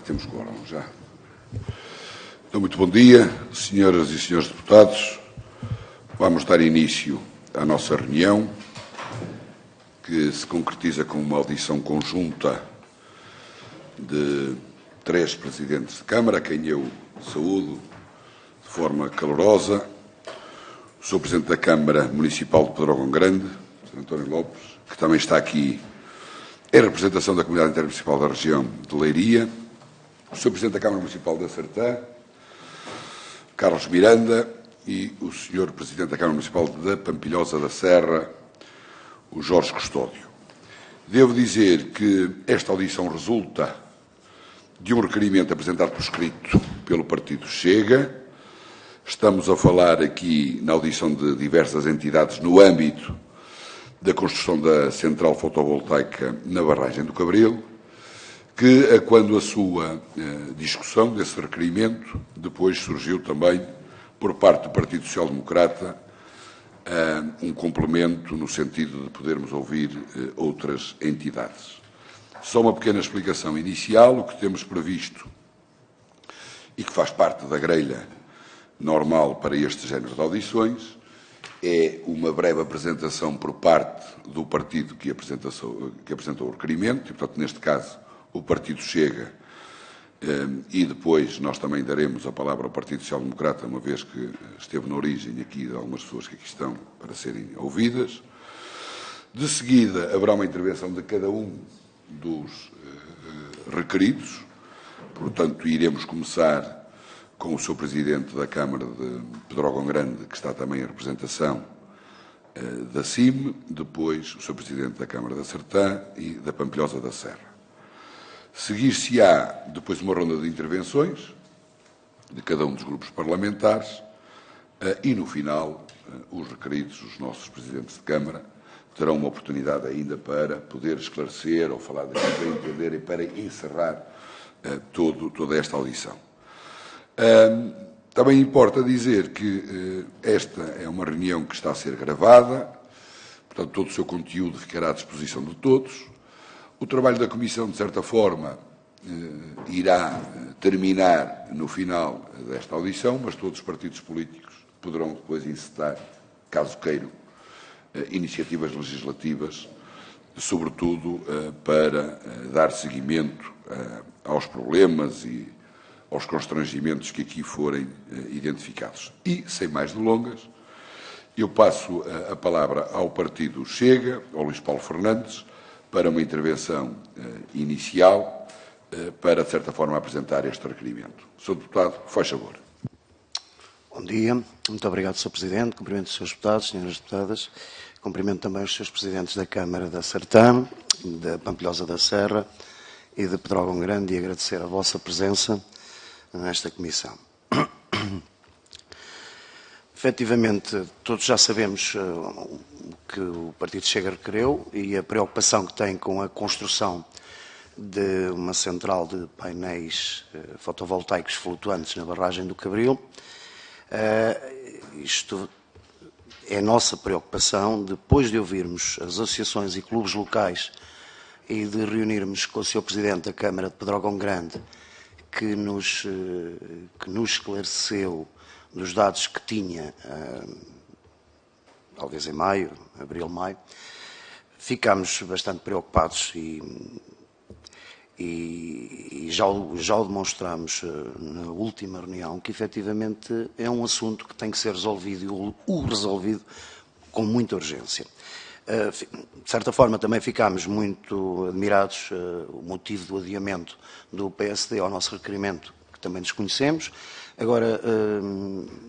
temos quórum já. Então, muito bom dia, senhoras e senhores deputados. Vamos dar início à nossa reunião, que se concretiza com uma audição conjunta de 3 presidentes de Câmara, a quem eu saúdo de forma calorosa. O Sr. Presidente da Câmara Municipal de Pedrógão Grande, Sr. António Lopes, que também está aqui em representação da Comunidade Intermunicipal da Região de Leiria. O Sr. Presidente da Câmara Municipal da Sertã, Carlos Miranda, e o Sr. Presidente da Câmara Municipal da Pampilhosa da Serra, o Jorge Custódio. Devo dizer que esta audição resulta de um requerimento apresentado por escrito pelo Partido Chega. Estamos a falar aqui na audição de diversas entidades no âmbito da construção da central fotovoltaica na barragem do Cabril, que, quando a sua discussão desse requerimento, depois surgiu também, por parte do Partido Social Democrata, um complemento no sentido de podermos ouvir outras entidades. Só uma pequena explicação inicial. O que temos previsto, e que faz parte da grelha normal para este género de audições, é uma breve apresentação por parte do partido que apresentou o requerimento, e, portanto, neste caso, o Partido Chega, e depois nós também daremos a palavra ao Partido Social Democrata, uma vez que esteve na origem aqui de algumas pessoas que aqui estão para serem ouvidas. De seguida, haverá uma intervenção de cada um dos requeridos. Portanto, iremos começar com o Sr. Presidente da Câmara de Pedrógão Grande, que está também em representação da CIM, depois o Sr. Presidente da Câmara da Sertã e da Pampilhosa da Serra. Seguir-se-á depois uma ronda de intervenções de cada um dos grupos parlamentares e, no final, os requeridos, os nossos Presidentes de Câmara, terão uma oportunidade ainda para poder esclarecer ou falar daqui para entender e para encerrar toda esta audição. Também importa dizer que esta é uma reunião que está a ser gravada, portanto, todo o seu conteúdo ficará à disposição de todos. O trabalho da Comissão, de certa forma, irá terminar no final desta audição, mas todos os partidos políticos poderão depois incitar, caso queiram, iniciativas legislativas, sobretudo para dar seguimento aos problemas e aos constrangimentos que aqui forem identificados. E, sem mais delongas, eu passo a palavra ao Partido Chega, ao Luís Paulo Fernandes, para uma intervenção inicial, para, de certa forma, apresentar este requerimento. Sr. Deputado, faz favor. Bom dia. Muito obrigado, Sr. Presidente. Cumprimento os Srs. Deputados, Sras. Deputadas. Cumprimento também os Srs. Presidentes da Câmara da Sertã, da Pampilhosa da Serra e de Pedrógão Grande, e agradecer a vossa presença nesta comissão. Efetivamente, todos já sabemos o que o Partido Chega requereu e a preocupação que tem com a construção de uma central de painéis fotovoltaicos flutuantes na barragem do Cabril. Isto é a nossa preocupação, depois de ouvirmos as associações e clubes locais e de reunirmos com o Sr. Presidente da Câmara de Pedrógão Grande, que nos esclareceu dos dados que tinha, talvez em maio, abril, maio. Ficámos bastante preocupados e já o demonstramos na última reunião, que efetivamente é um assunto que tem que ser resolvido e resolvido com muita urgência. De certa forma, também ficámos muito admirados o motivo do adiamento do PSD ao nosso requerimento, que também desconhecemos. Agora,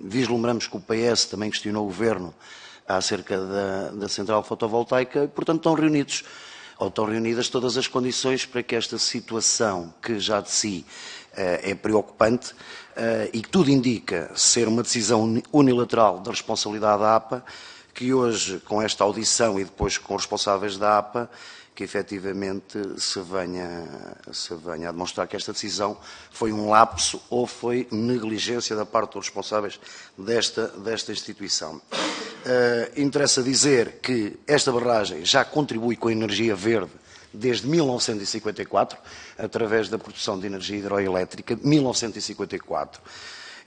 vislumbramos que o PS também questionou o Governo acerca da central fotovoltaica e, portanto, estão reunidas todas as condições para que esta situação, que já de si é preocupante e que tudo indica ser uma decisão unilateral da responsabilidade da APA, que hoje, com esta audição e depois com os responsáveis da APA, que efetivamente se venha a demonstrar que esta decisão foi um lapso ou foi negligência da parte dos responsáveis desta instituição. Interessa dizer que esta barragem já contribui com a energia verde desde 1954, através da produção de energia hidroelétrica, 1954.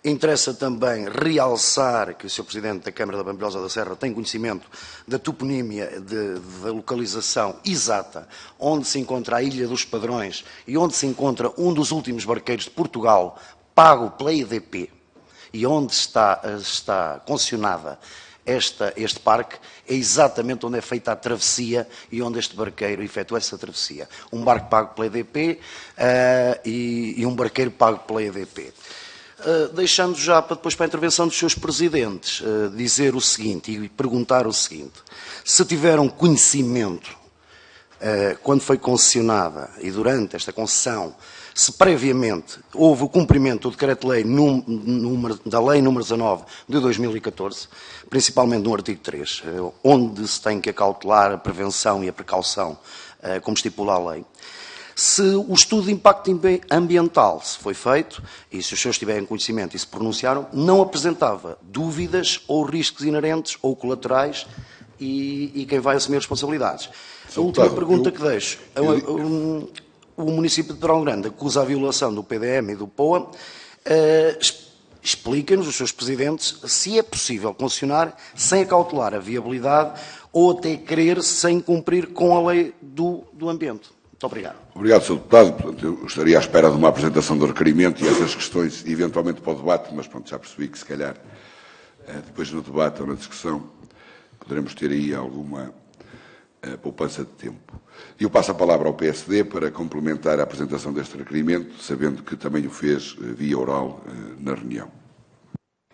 Interessa também realçar que o Sr. Presidente da Câmara da Pampilhosa da Serra tem conhecimento da toponímia, da localização exata, onde se encontra a Ilha dos Padrões e onde se encontra um dos últimos barqueiros de Portugal, pago pela EDP, e onde está concessionada este parque, é exatamente onde é feita a travessia e onde este barqueiro efetua essa travessia. Um barco pago pela EDP e um barqueiro pago pela EDP. Deixando já depois para a intervenção dos seus presidentes, dizer o seguinte e perguntar o seguinte: se tiveram conhecimento, quando foi concessionada e durante esta concessão, se previamente houve o cumprimento do Decreto-Lei da Lei nº 19 de 2014, principalmente no artigo 3, onde se tem que acautelar a prevenção e a precaução, como estipula a lei. Se o estudo de impacto ambiental se foi feito, e se os senhores tiverem conhecimento e se pronunciaram, não apresentava dúvidas ou riscos inerentes ou colaterais e quem vai assumir responsabilidades. A última pergunta que deixo. O município de Pedrógão Grande acusa a violação do PDM e do POA. Expliquem-nos, os seus presidentes, se é possível concessionar sem acautelar a viabilidade ou até querer sem cumprir com a lei do ambiente. Muito obrigado. Obrigado, Sr. Deputado. Portanto, eu estaria à espera de uma apresentação do requerimento e essas questões, eventualmente, para o debate, mas pronto, já percebi que, se calhar, depois no debate ou na discussão, poderemos ter aí alguma poupança de tempo. E eu passo a palavra ao PSD para complementar a apresentação deste requerimento, sabendo que também o fez via oral na reunião.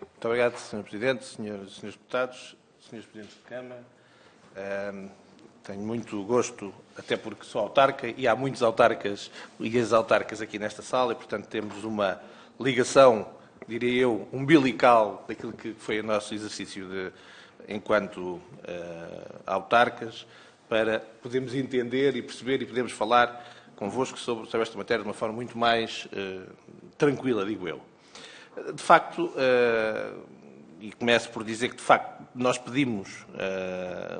Muito obrigado, Sr. Presidente, Srs. Deputados, Srs. Presidentes de Câmara. Tenho muito gosto, até porque sou autarca e há muitos autarcas e ex-autarcas aqui nesta sala e, portanto, temos uma ligação, diria eu, umbilical daquilo que foi o nosso exercício enquanto autarcas, para podermos entender e perceber e podermos falar convosco sobre esta matéria de uma forma muito mais tranquila, digo eu. De facto, e começo por dizer que, de facto, nós pedimos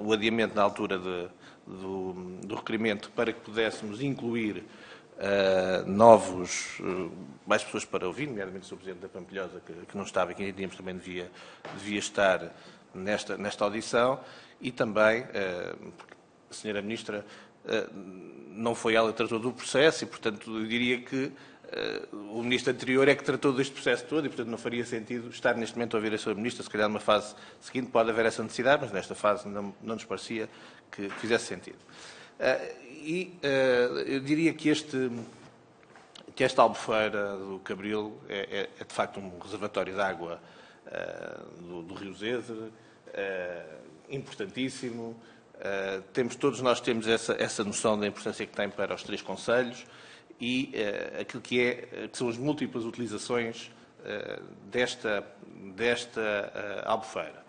o adiamento na altura do requerimento para que pudéssemos incluir mais pessoas para ouvir, nomeadamente o Sr. Presidente da Pampilhosa, que não estava aqui, também devia estar nesta audição, e também, porque a Sra. Ministra não foi ela que tratou do processo e, portanto, eu diria que o Ministro anterior é que tratou deste processo todo e, portanto, não faria sentido estar neste momento a ouvir a Sra. Ministra. Se calhar numa fase seguinte pode haver essa necessidade, mas nesta fase não nos parecia que fizesse sentido. Eu diria que esta albufeira do Cabril é de facto um reservatório de água do Rio Zezer, importantíssimo. Todos nós temos essa noção da importância que tem para os 3 concelhos e aquilo que são as múltiplas utilizações desta albufeira.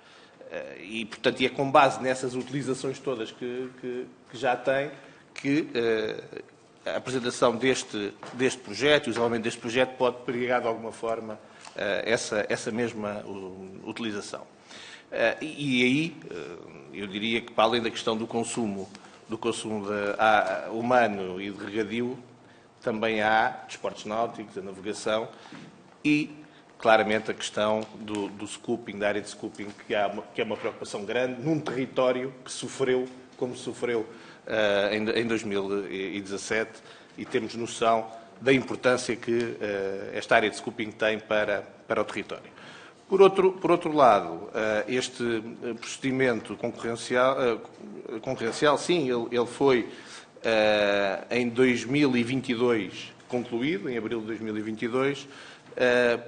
E, portanto, é com base nessas utilizações todas que já tem que a apresentação deste projeto e o desenvolvimento deste projeto pode pregar de alguma forma essa mesma utilização. E aí, eu diria que, para além da questão do consumo humano e de regadio, também há desportos náuticos, a navegação e, claramente, a questão do scooping, da área de scooping, que é uma preocupação grande num território que sofreu, como sofreu em 2017, e temos noção da importância que esta área de scooping tem para o território. Por outro lado, este procedimento concorrencial, sim, ele foi em 2022 concluído, em abril de 2022,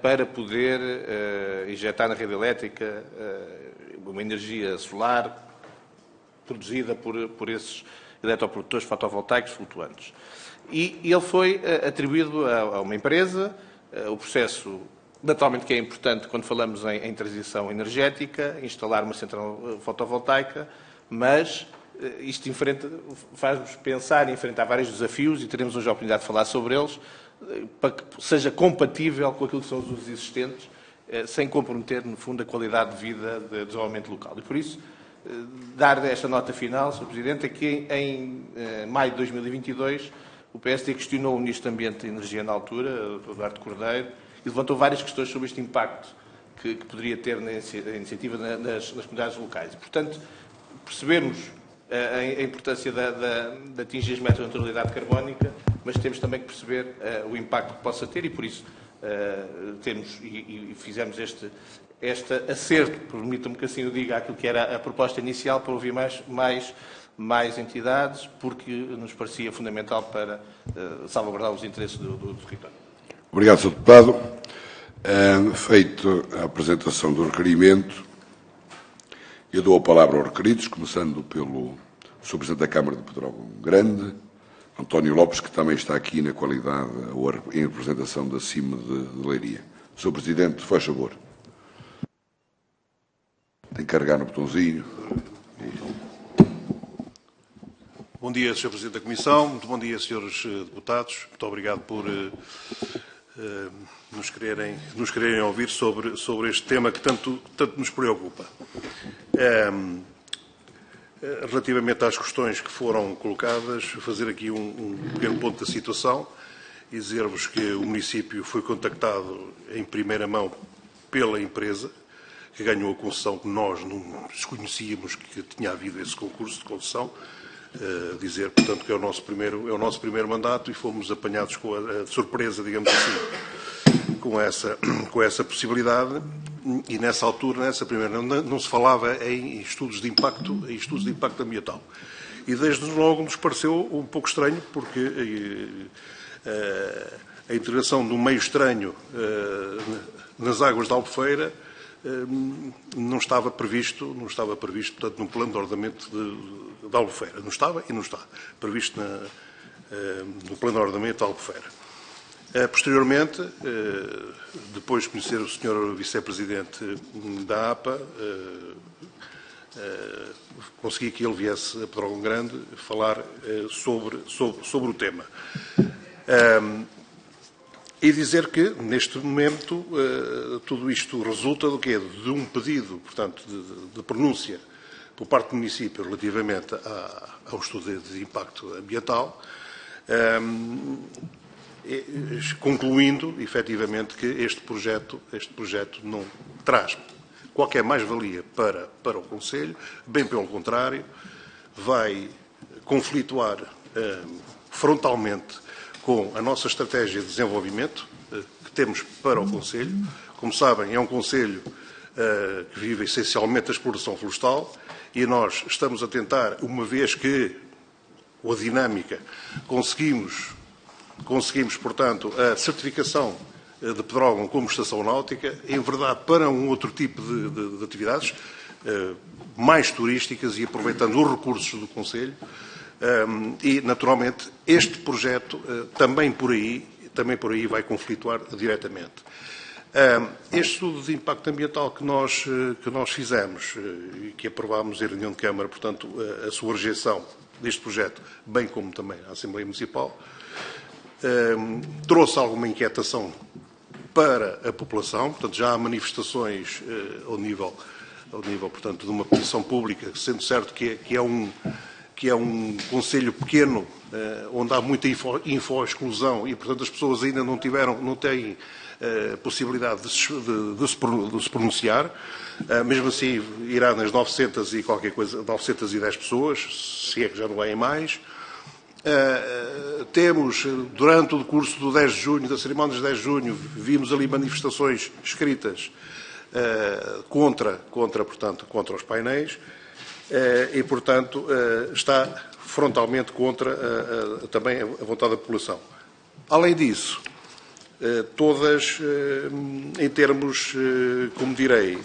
para poder injetar na rede elétrica uma energia solar produzida por esses eletroprodutores fotovoltaicos flutuantes. E ele foi atribuído a uma empresa. O processo, naturalmente, que é importante quando falamos em transição energética, instalar uma central fotovoltaica, mas isto faz-nos pensar e enfrentar vários desafios, e teremos hoje a oportunidade de falar sobre eles, para que seja compatível com aquilo que são os usos existentes, sem comprometer, no fundo, a qualidade de vida do desenvolvimento local. E, por isso, dar esta nota final, Sr. Presidente, é que em maio de 2022 o PSD questionou o Ministro do Ambiente e Energia na altura, o Eduardo Cordeiro, e levantou várias questões sobre este impacto que poderia ter na iniciativa nas comunidades locais. Portanto, percebemos a importância de atingir as metas de neutralidade carbónica, mas temos também que perceber o impacto que possa ter e, por isso, fizemos este acerto, permita-me que assim o diga, àquilo que era a proposta inicial, para ouvir mais entidades, porque nos parecia fundamental para salvaguardar os interesses do território. Obrigado, Sr. Deputado. Feita a apresentação do requerimento, eu dou a palavra aos requeridos, começando pelo Sr. Presidente da Câmara de Pedrógão Grande, António Lopes, que também está aqui na qualidade ou em representação da CIM de Leiria. Sr. Presidente, faz favor. Tem que carregar no botãozinho. Bom dia, Sr. Presidente da Comissão. Muito bom dia, Srs. Deputados. Muito obrigado por nos quererem ouvir sobre este tema que tanto nos preocupa. Relativamente às questões que foram colocadas, fazer aqui um pequeno ponto da situação e dizer-vos que o município foi contactado em primeira mão pela empresa que ganhou a concessão, que nós não desconhecíamos que tinha havido esse concurso de concessão. Dizer, portanto, que é o nosso primeiro mandato e fomos apanhados com a surpresa, digamos assim, com essa possibilidade. E nessa altura, nessa primeira, não se falava em estudos de impacto ambiental. E desde logo nos pareceu um pouco estranho, porque a integração de um meio estranho nas águas da Albufeira não estava previsto, portanto, no plano de ordenamento da Albufeira. Não estava e não está previsto no plano de ordenamento da Albufeira. Posteriormente, depois de conhecer o Sr. Vice-Presidente da APA, consegui que ele viesse a Pedrógão Grande falar sobre o tema. E dizer que, neste momento, tudo isto resulta do quê? De um pedido, portanto, de pronúncia por parte do município relativamente ao estudo de impacto ambiental, concluindo, efetivamente, que este projeto não traz qualquer mais-valia para o Conselho, bem pelo contrário, vai conflituar frontalmente com a nossa estratégia de desenvolvimento que temos para o Conselho. Como sabem, é um Conselho que vive essencialmente a exploração florestal e nós estamos a tentar, uma vez que, com a dinâmica, conseguimos, portanto, a certificação de Pedrógão como estação náutica, em verdade, para um outro tipo de atividades, mais turísticas e aproveitando os recursos do Conselho. E, naturalmente, este projeto também por aí vai conflituar diretamente. Este estudo de impacto ambiental que nós fizemos e que aprovámos em reunião de Câmara, portanto, a sua rejeição deste projeto, bem como também a Assembleia Municipal, trouxe alguma inquietação para a população. Portanto, já há manifestações ao nível, portanto, de uma petição pública, sendo certo que é um concelho pequeno, onde há muita info-exclusão e, portanto, as pessoas ainda não têm possibilidade de se pronunciar. Mesmo assim, irá nas 900 e qualquer coisa, 910 pessoas, se é que já não vai em mais. Temos, durante o decurso do 10 de junho, da cerimónia de 10 de junho, vimos ali manifestações escritas contra os painéis. E, portanto, está frontalmente contra também a vontade da população. Além disso, todas, em termos, como direi,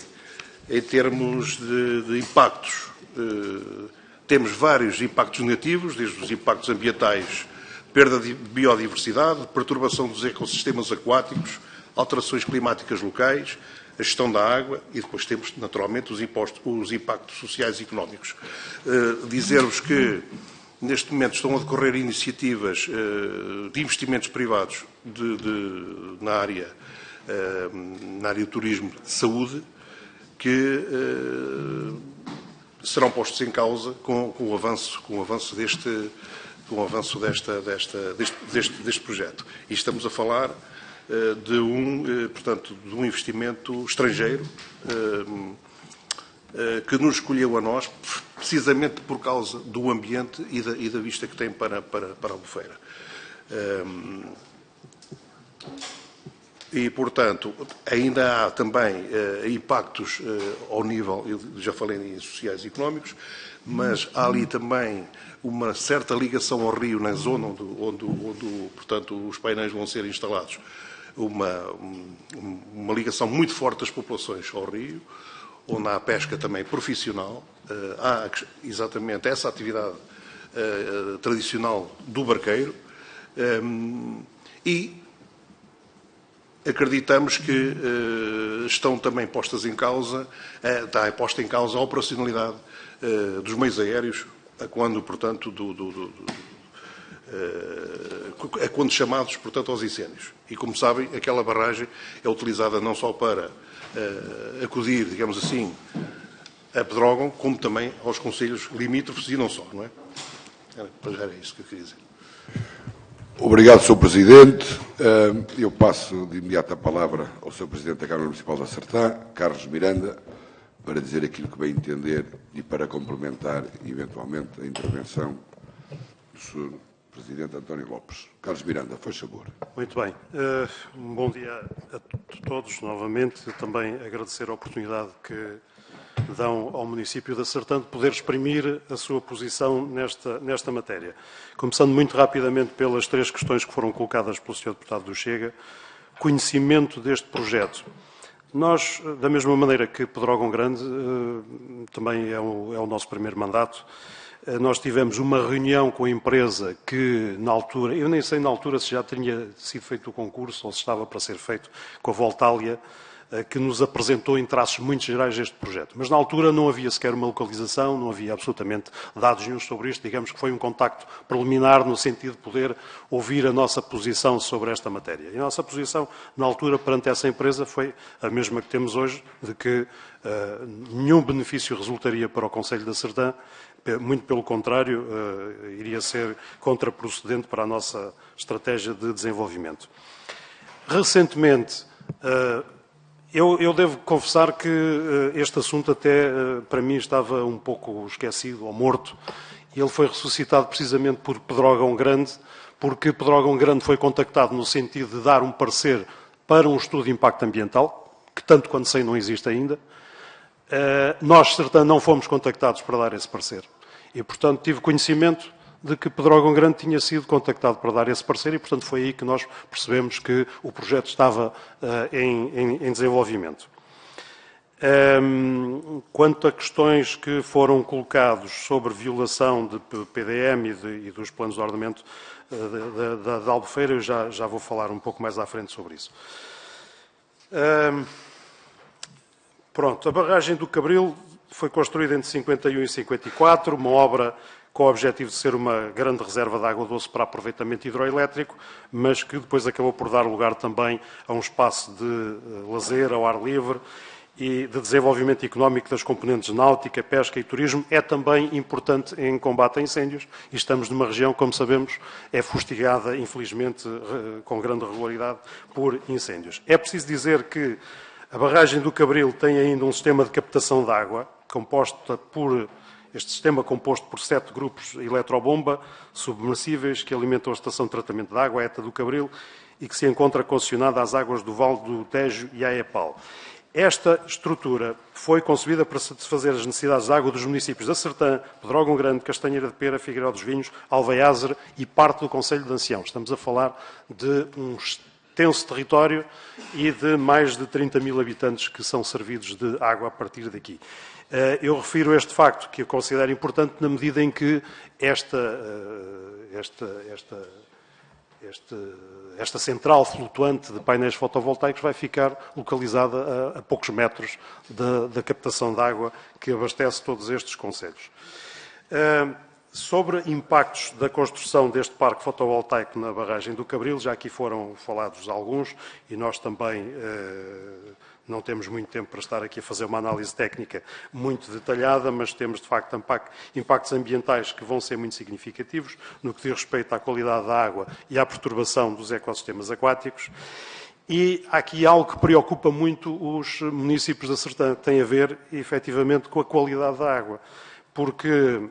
em termos de impactos, temos vários impactos negativos, desde os impactos ambientais, perda de biodiversidade, perturbação dos ecossistemas aquáticos, alterações climáticas locais, a gestão da água e depois temos, naturalmente, os impactos sociais e económicos. Dizer-vos que, neste momento, estão a decorrer iniciativas de investimentos privados na área do turismo de saúde, que serão postos em causa com o avanço deste projeto. E estamos a falar de um investimento estrangeiro que nos escolheu a nós precisamente por causa do ambiente e da vista que tem para a Albufeira. E, portanto, ainda há também impactos ao nível, eu já falei em sociais e económicos, mas há ali também uma certa ligação ao rio, na zona onde portanto, os painéis vão ser instalados, uma ligação muito forte das populações ao rio, onde há pesca também profissional, há exatamente essa atividade tradicional do barqueiro, e acreditamos que estão também postas em causa, está posta em causa a operacionalidade dos meios aéreos, quando, portanto, quando chamados, portanto, aos incêndios. E, como sabem, aquela barragem é utilizada não só para acudir, digamos assim, a Pedrógão, como também aos concelhos limítrofes e não só, não é? Era isso que eu queria dizer. Obrigado, Sr. Presidente. Eu passo de imediato a palavra ao Sr. Presidente da Câmara Municipal da Sertã, Carlos Miranda, para dizer aquilo que bem entender e para complementar, eventualmente, a intervenção do Sr. Presidente António Lopes. Carlos Miranda, faz favor. Muito bem. Um bom dia a todos, novamente. Também agradecer a oportunidade que dão ao município da Sertã de poder exprimir a sua posição nesta matéria. Começando muito rapidamente pelas três questões que foram colocadas pelo Sr. Deputado do Chega. Conhecimento deste projeto. Nós, da mesma maneira que Pedrógão Grande, também é o nosso primeiro mandato, nós tivemos uma reunião com a empresa que, na altura, eu nem sei na altura se já tinha sido feito o concurso ou se estava para ser feito, com a Voltália, que nos apresentou em traços muito gerais este projeto. Mas na altura não havia sequer uma localização, não havia absolutamente dados nenhum sobre isto. Digamos que foi um contacto preliminar no sentido de poder ouvir a nossa posição sobre esta matéria. E a nossa posição, na altura, perante essa empresa, foi a mesma que temos hoje, de que nenhum benefício resultaria para o Concelho da Sertã, muito pelo contrário, iria ser contraprocedente para a nossa estratégia de desenvolvimento. Recentemente, eu devo confessar que este assunto até, para mim, estava um pouco esquecido ou morto. E ele foi ressuscitado precisamente por Pedrógão Grande, porque Pedrógão Grande foi contactado no sentido de dar um parecer para um estudo de impacto ambiental, que tanto quanto sei não existe ainda. Nós, Sertã, não fomos contactados para dar esse parecer. E, portanto, tive conhecimento de que Pedrógão Grande tinha sido contactado para dar esse parecer e, portanto, foi aí que nós percebemos que o projeto estava em desenvolvimento. Quanto a questões que foram colocadas sobre violação de PDM e dos planos de ordenamento da Albufeira, eu já vou falar um pouco mais à frente sobre isso. Pronto, a barragem do Cabril foi construída entre 51 e 54, uma obra com o objetivo de ser uma grande reserva de água doce para aproveitamento hidroelétrico, mas que depois acabou por dar lugar também a um espaço de lazer ao ar livre e de desenvolvimento económico das componentes náutica, pesca e turismo. É também importante em combate a incêndios e estamos numa região, como sabemos, é fustigada, infelizmente, com grande regularidade por incêndios. É preciso dizer que a barragem do Cabril tem ainda um sistema de captação de água, este sistema composto por 7 grupos eletrobomba submersíveis que alimentam a estação de tratamento de água, a ETA do Cabril, e que se encontra concessionada às águas do Vale do Tejo e à EPAL. Esta estrutura foi concebida para satisfazer as necessidades de água dos municípios da Sertã, Pedrógão Grande, Castanheira de Pera, Figueiró dos Vinhos, Alveiazer e parte do Concelho de Ancião. Estamos a falar de um extenso território e de mais de 30 mil habitantes que são servidos de água a partir daqui. Eu refiro este facto, que eu considero importante, na medida em que esta central flutuante de painéis fotovoltaicos vai ficar localizada a poucos metros da captação de água que abastece todos estes concelhos. Sobre impactos da construção deste parque fotovoltaico na barragem do Cabril, já aqui foram falados alguns e nós também Não temos muito tempo para estar aqui a fazer uma análise técnica muito detalhada, mas temos, de facto, impactos ambientais que vão ser muito significativos no que diz respeito à qualidade da água e à perturbação dos ecossistemas aquáticos. E há aqui algo que preocupa muito os municípios da Sertã, que tem a ver, efetivamente, com a qualidade da água. Porque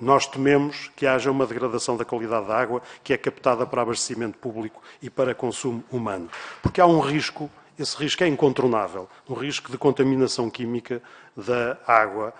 nós tememos que haja uma degradação da qualidade da água que é captada para abastecimento público e para consumo humano. Porque há um risco, esse risco é incontornável, um risco de contaminação química da água,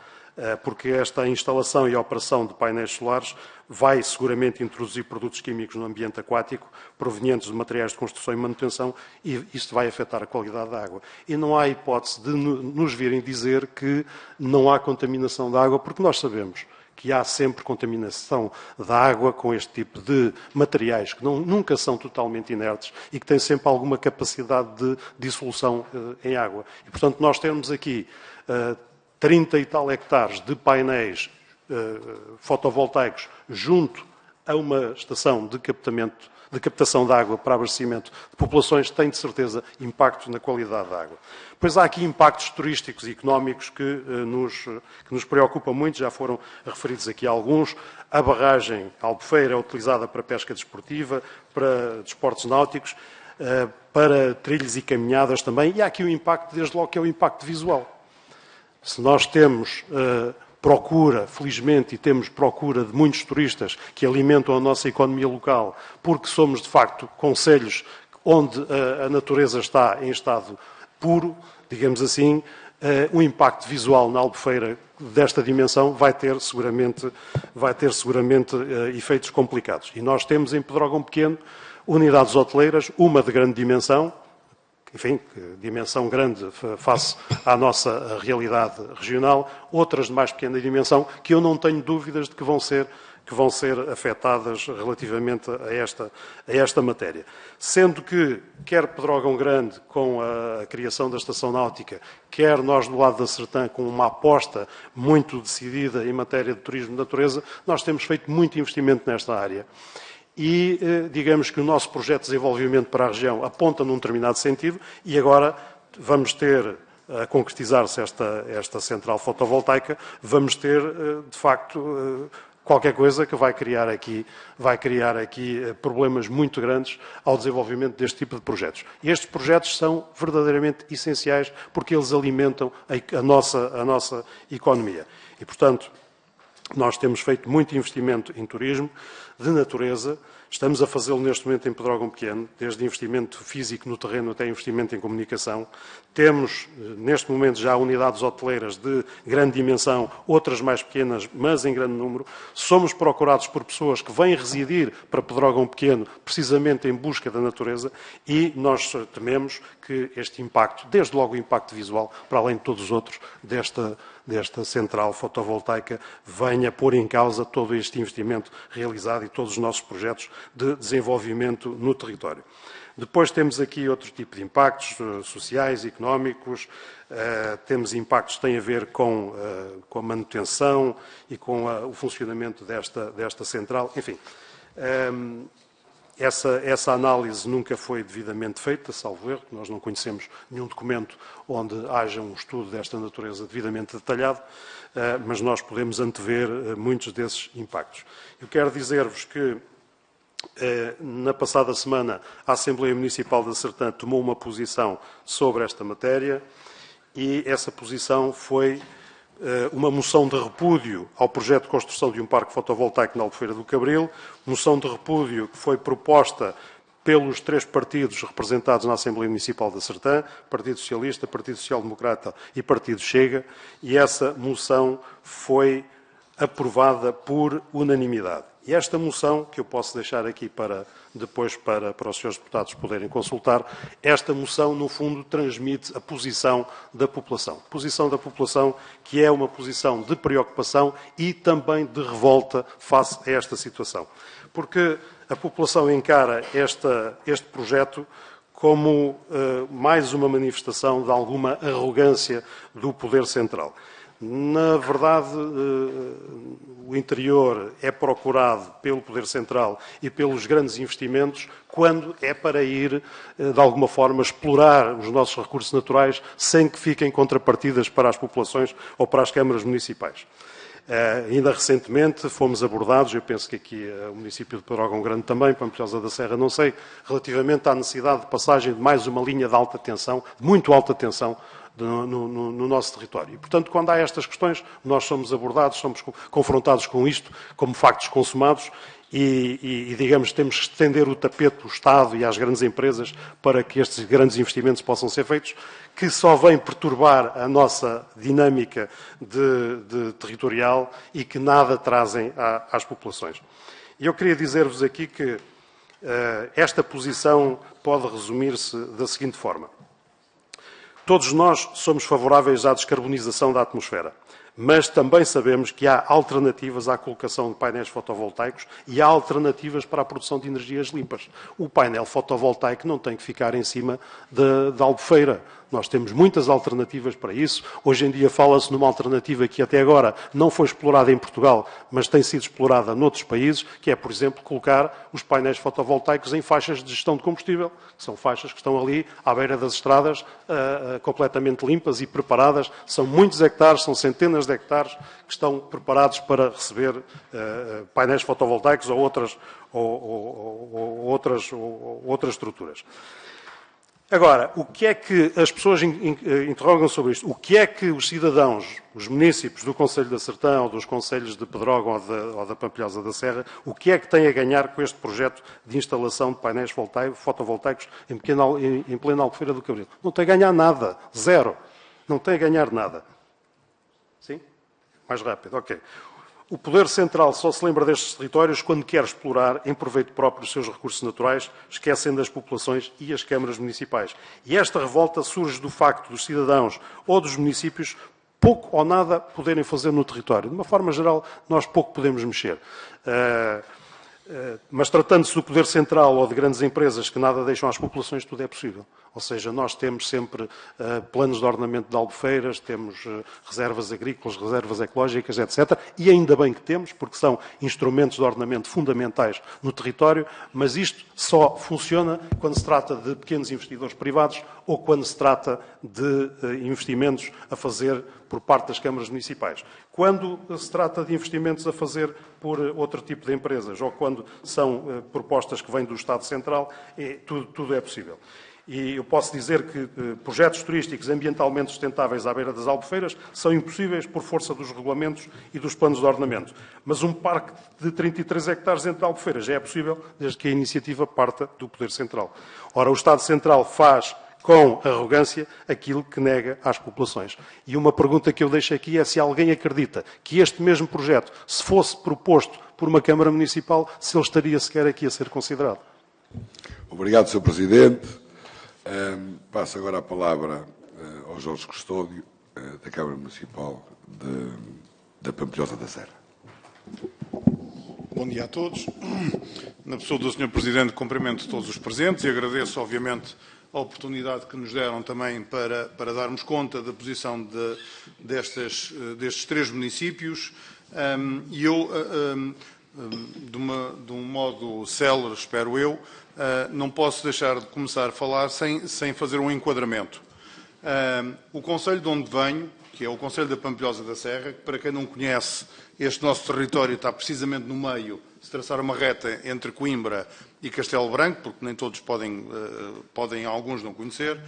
porque esta instalação e a operação de painéis solares vai seguramente introduzir produtos químicos no ambiente aquático provenientes de materiais de construção e manutenção e isto vai afetar a qualidade da água. E não há hipótese de nos virem dizer que não há contaminação da água, porque nós sabemos que há sempre contaminação da água com este tipo de materiais que nunca são totalmente inertes e que têm sempre alguma capacidade de dissolução em água. E, portanto, nós temos aqui 30 e tal hectares de painéis fotovoltaicos junto a uma estação de captação de água para abastecimento de populações, tem de certeza impactos na qualidade da água. Pois há aqui impactos turísticos e económicos que nos preocupam muito, já foram referidos aqui alguns. A barragem Albufeira é utilizada para pesca desportiva, para desportos náuticos, para trilhos e caminhadas também, e há aqui um impacto, desde logo, que é o impacto visual. Se nós temos procura, felizmente, e temos procura de muitos turistas que alimentam a nossa economia local, porque somos, de facto, concelhos onde a natureza está em estado puro, digamos assim, um impacto visual na Albufeira desta dimensão vai ter seguramente efeitos complicados. E nós temos em Pedrógão Pequeno unidades hoteleiras, uma de grande dimensão, enfim, dimensão grande face à nossa realidade regional, outras de mais pequena dimensão, que eu não tenho dúvidas de que vão ser afetadas relativamente a esta matéria. Sendo que, quer Pedrógão Grande, com a criação da estação náutica, quer nós do lado da Sertã, com uma aposta muito decidida em matéria de turismo de natureza, nós temos feito muito investimento nesta área. E, digamos que o nosso projeto de desenvolvimento para a região aponta num determinado sentido e agora vamos ter, a concretizar-se esta central fotovoltaica, vamos ter, de facto, qualquer coisa que vai criar aqui problemas muito grandes ao desenvolvimento deste tipo de projetos. E estes projetos são verdadeiramente essenciais porque eles alimentam a nossa economia. E, portanto, nós temos feito muito investimento em turismo de natureza. Estamos a fazê-lo neste momento em Pedrógão Pequeno, desde investimento físico no terreno até investimento em comunicação. Temos, neste momento, já unidades hoteleiras de grande dimensão, outras mais pequenas, mas em grande número. Somos procurados por pessoas que vêm residir para Pedrógão Pequeno, precisamente em busca da natureza, e nós tememos que este impacto, desde logo o impacto visual, para além de todos os outros, desta central fotovoltaica, venha pôr em causa todo este investimento realizado e todos os nossos projetos de desenvolvimento no território. Depois temos aqui outro tipo de impactos sociais, económicos, temos impactos que têm a ver com a manutenção e com o funcionamento desta central. Enfim, essa análise nunca foi devidamente feita, salvo erro. Nós não conhecemos nenhum documento onde haja um estudo desta natureza devidamente detalhado, mas nós podemos antever muitos desses impactos. Eu quero dizer-vos que na passada semana, a Assembleia Municipal da Sertã tomou uma posição sobre esta matéria e essa posição foi uma moção de repúdio ao projeto de construção de um parque fotovoltaico na Albufeira do Cabril, moção de repúdio que foi proposta pelos 3 partidos representados na Assembleia Municipal da Sertã, Partido Socialista, Partido Social Democrata e Partido Chega, e essa moção foi aprovada por unanimidade. E esta moção, que eu posso deixar aqui depois para os senhores deputados poderem consultar, esta moção, no fundo, transmite a posição da população. Posição da população que é uma posição de preocupação e também de revolta face a esta situação. Porque a população encara este projeto como mais uma manifestação de alguma arrogância do poder central. Na verdade, o interior é procurado pelo Poder Central e pelos grandes investimentos quando é para ir, de alguma forma, explorar os nossos recursos naturais sem que fiquem contrapartidas para as populações ou para as câmaras municipais. Ainda recentemente fomos abordados, eu penso que aqui o município de Pedrógão Grande também, Pampilhosa da Serra, não sei, relativamente à necessidade de passagem de mais uma linha de alta tensão, de muito alta tensão, no nosso território. E, portanto, quando há estas questões, nós somos abordados, somos confrontados com isto, como factos consumados, e digamos, temos que estender o tapete do Estado e às grandes empresas para que estes grandes investimentos possam ser feitos, que só vêm perturbar a nossa dinâmica de territorial e que nada trazem às populações. E eu queria dizer-vos aqui que esta posição pode resumir-se da seguinte forma. Todos nós somos favoráveis à descarbonização da atmosfera, mas também sabemos que há alternativas à colocação de painéis fotovoltaicos e há alternativas para a produção de energias limpas. O painel fotovoltaico não tem que ficar em cima da albufeira. Nós temos muitas alternativas para isso. Hoje em dia fala-se numa alternativa que até agora não foi explorada em Portugal, mas tem sido explorada noutros países, que é, por exemplo, colocar os painéis fotovoltaicos em faixas de gestão de combustível, que são faixas que estão ali à beira das estradas, completamente limpas e preparadas. São muitos hectares, são centenas de hectares que estão preparados para receber painéis fotovoltaicos ou outras estruturas. Agora, o que é que as pessoas interrogam sobre isto? O que é que os cidadãos, os munícipes do Concelho da Sertã ou dos concelhos de Pedrógão ou da Pampilhosa da Serra, o que é que têm a ganhar com este projeto de instalação de painéis fotovoltaicos em plena Albufeira do Cabril? Não tem a ganhar nada. Zero. Não tem a ganhar nada. Sim? Mais rápido. Ok. O Poder Central só se lembra destes territórios quando quer explorar em proveito próprio os seus recursos naturais, esquecendo as populações e as câmaras municipais. E esta revolta surge do facto dos cidadãos ou dos municípios pouco ou nada poderem fazer no território. De uma forma geral, nós pouco podemos mexer. Mas tratando-se do Poder Central ou de grandes empresas que nada deixam às populações, tudo é possível. Ou seja, nós temos sempre planos de ordenamento de albufeiras, temos reservas agrícolas, reservas ecológicas, etc. E ainda bem que temos, porque são instrumentos de ordenamento fundamentais no território, mas isto só funciona quando se trata de pequenos investidores privados ou quando se trata de investimentos a fazer por parte das câmaras municipais. Quando se trata de investimentos a fazer por outro tipo de empresas ou quando são propostas que vêm do Estado Central, tudo é possível. E eu posso dizer que projetos turísticos ambientalmente sustentáveis à beira das albufeiras são impossíveis por força dos regulamentos e dos planos de ordenamento. Mas um parque de 33 hectares entre albufeiras já é possível desde que a iniciativa parta do Poder Central. Ora, o Estado Central faz com arrogância aquilo que nega às populações. E uma pergunta que eu deixo aqui é se alguém acredita que este mesmo projeto, se fosse proposto por uma Câmara Municipal, se ele estaria sequer aqui a ser considerado. Obrigado, Sr. Presidente. Passo agora a palavra ao Jorge Custódio, da Câmara Municipal da Pampilhosa da Serra. Bom dia a todos. Na pessoa do Sr. Presidente, cumprimento todos os presentes e agradeço, obviamente, a oportunidade que nos deram também para darmos conta da posição destes três municípios. E eu, de um modo célere, espero eu, não posso deixar de começar a falar sem fazer um enquadramento. O concelho de onde venho, que é o concelho da Pampilhosa da Serra, que para quem não conhece, este nosso território está precisamente no meio, se traçar uma reta entre Coimbra e Castelo Branco, porque nem todos podem alguns não conhecer,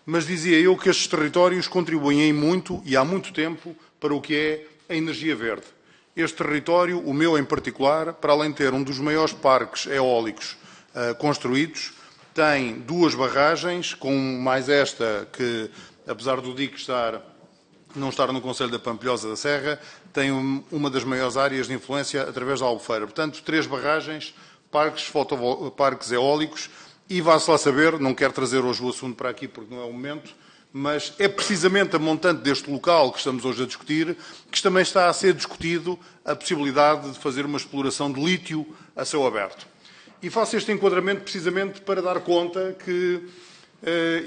mas dizia eu que estes territórios contribuem em muito e há muito tempo para o que é a energia verde. Este território, o meu em particular, para além de ter um dos maiores parques eólicos construídos, tem duas barragens, com mais esta que, apesar do dique não estar no concelho da Pampilhosa da Serra, tem uma das maiores áreas de influência através da Albufeira. Portanto, 3 barragens, parques eólicos, e vá-se lá saber, não quero trazer hoje o assunto para aqui porque não é o momento, mas é precisamente a montante deste local que estamos hoje a discutir, que também está a ser discutido a possibilidade de fazer uma exploração de lítio a céu aberto. E faço este enquadramento precisamente para dar conta que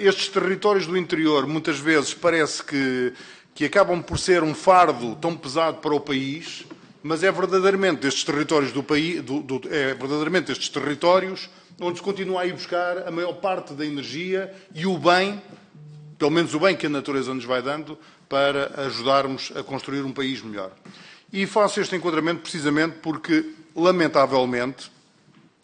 estes territórios do interior, muitas vezes, parece que que acabam por ser um fardo tão pesado para o país, mas é verdadeiramente destes territórios do país, é verdadeiramente estes territórios onde se continua a ir buscar a maior parte da energia e o bem, pelo menos o bem que a natureza nos vai dando, para ajudarmos a construir um país melhor. E faço este enquadramento precisamente porque, lamentavelmente,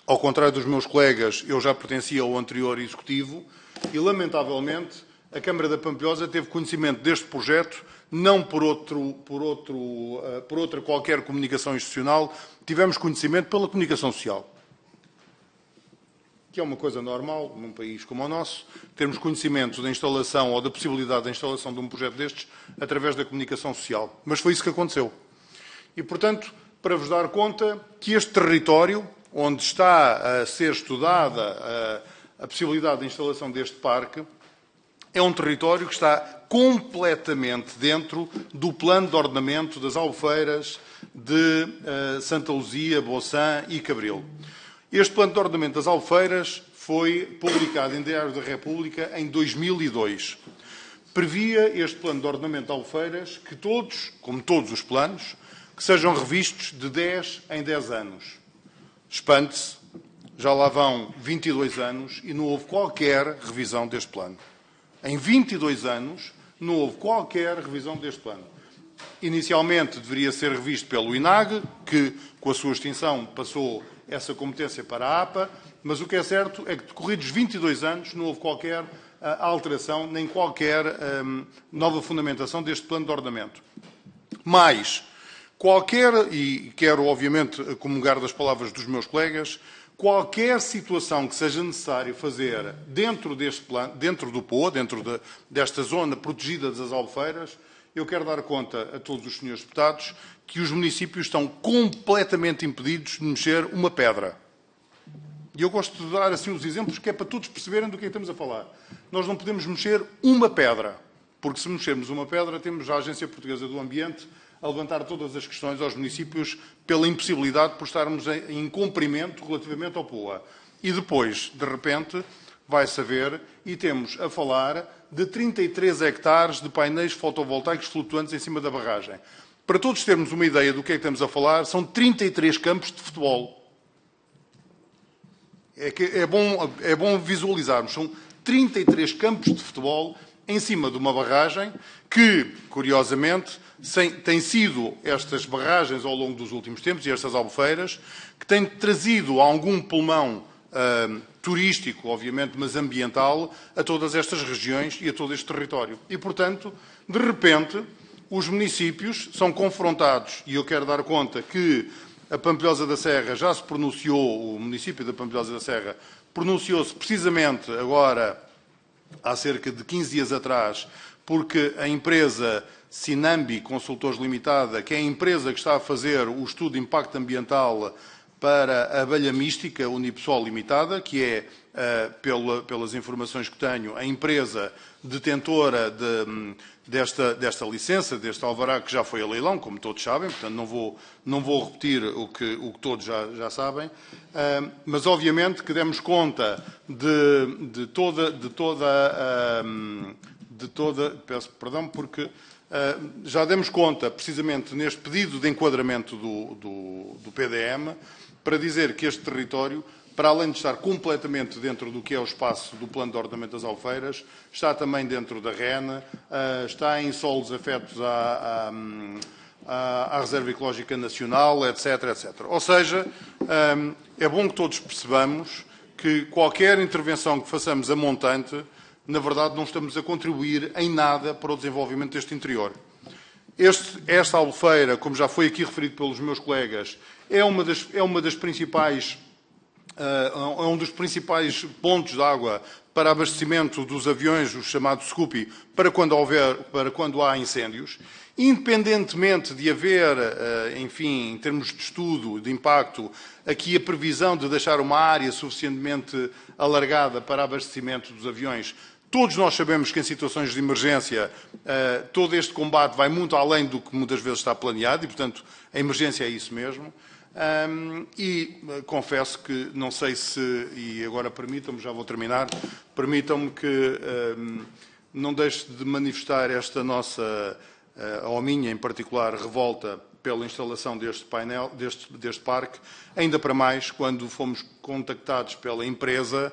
ao contrário dos meus colegas, eu já pertencia ao anterior Executivo e, lamentavelmente, a Câmara da Pampilhosa teve conhecimento deste projeto, não por outra qualquer comunicação institucional, tivemos conhecimento pela comunicação social. Que é uma coisa normal, num país como o nosso, termos conhecimento da instalação ou da possibilidade da instalação de um projeto destes através da comunicação social. Mas foi isso que aconteceu. E, portanto, para vos dar conta que este território, onde está a ser estudada a possibilidade de instalação deste parque, é um território que está completamente dentro do plano de ordenamento das albufeiras de Santa Luzia, Boçã e Cabril. Este plano de ordenamento das albufeiras foi publicado em Diário da República em 2002. Previa este plano de ordenamento de albufeiras que todos, como todos os planos, que sejam revistos de 10 em 10 anos. Espante-se, já lá vão 22 anos e não houve qualquer revisão deste plano. Em 22 anos, não houve qualquer revisão deste plano. Inicialmente deveria ser revisto pelo INAG, que, com a sua extinção, passou essa competência para a APA, mas o que é certo é que, decorridos 22 anos, não houve qualquer alteração, nem qualquer nova fundamentação deste plano de ordenamento. Mas, e quero, obviamente, comungar das palavras dos meus colegas, qualquer situação que seja necessário fazer dentro deste plano, dentro do POA, desta zona protegida das albufeiras, eu quero dar conta a todos os senhores deputados que os municípios estão completamente impedidos de mexer uma pedra. E eu gosto de dar assim os exemplos que é para todos perceberem do que estamos a falar. Nós não podemos mexer uma pedra, porque se mexermos uma pedra temos a Agência Portuguesa do Ambiente a levantar todas as questões aos municípios pela impossibilidade por estarmos em incumprimento relativamente ao POA. E depois, de repente, vai-se ver e temos a falar de 33 hectares de painéis fotovoltaicos flutuantes em cima da barragem. Para todos termos uma ideia do que é que estamos a falar, são 33 campos de futebol. É bom visualizarmos. São 33 campos de futebol em cima de uma barragem que, curiosamente, têm sido estas barragens ao longo dos últimos tempos e estas albufeiras que têm trazido algum pulmão turístico, obviamente, mas ambiental, a todas estas regiões e a todo este território. E, portanto, de repente, os municípios são confrontados, e eu quero dar conta que a Pampilhosa da Serra já se pronunciou, o município da Pampilhosa da Serra pronunciou-se precisamente agora, há cerca de 15 dias atrás, porque a empresa Sinambi Consultores Limitada, que é a empresa que está a fazer o estudo de impacto ambiental para a abelha mística Unipessoal Limitada, que é, pelas informações que tenho, a empresa detentora desta licença, deste alvará que já foi a leilão, como todos sabem, portanto não vou repetir o que todos já sabem, mas obviamente que demos conta de toda, peço perdão, porque já demos conta, precisamente neste pedido de enquadramento do PDM, para dizer que este território, para além de estar completamente dentro do que é o espaço do Plano de Ordenamento das Albufeiras, está também dentro da REN, está em solos afetos à Reserva Ecológica Nacional, etc, etc. Ou seja, é bom que todos percebamos que qualquer intervenção que façamos a montante, na verdade, não estamos a contribuir em nada para o desenvolvimento deste interior. Esta albufeira, como já foi aqui referido pelos meus colegas, é um dos principais pontos de água para abastecimento dos aviões, o chamado SCUPI, para quando há incêndios. Independentemente de haver, enfim, em termos de estudo, de impacto, aqui a previsão de deixar uma área suficientemente alargada para abastecimento dos aviões, todos nós sabemos que em situações de emergência todo este combate vai muito além do que muitas vezes está planeado e, portanto, a emergência é isso mesmo. Confesso que não sei se, e agora permitam-me, já vou terminar, permitam-me que não deixe de manifestar esta nossa ou a minha em particular, revolta pela instalação deste painel, deste parque, ainda para mais quando fomos contactados pela empresa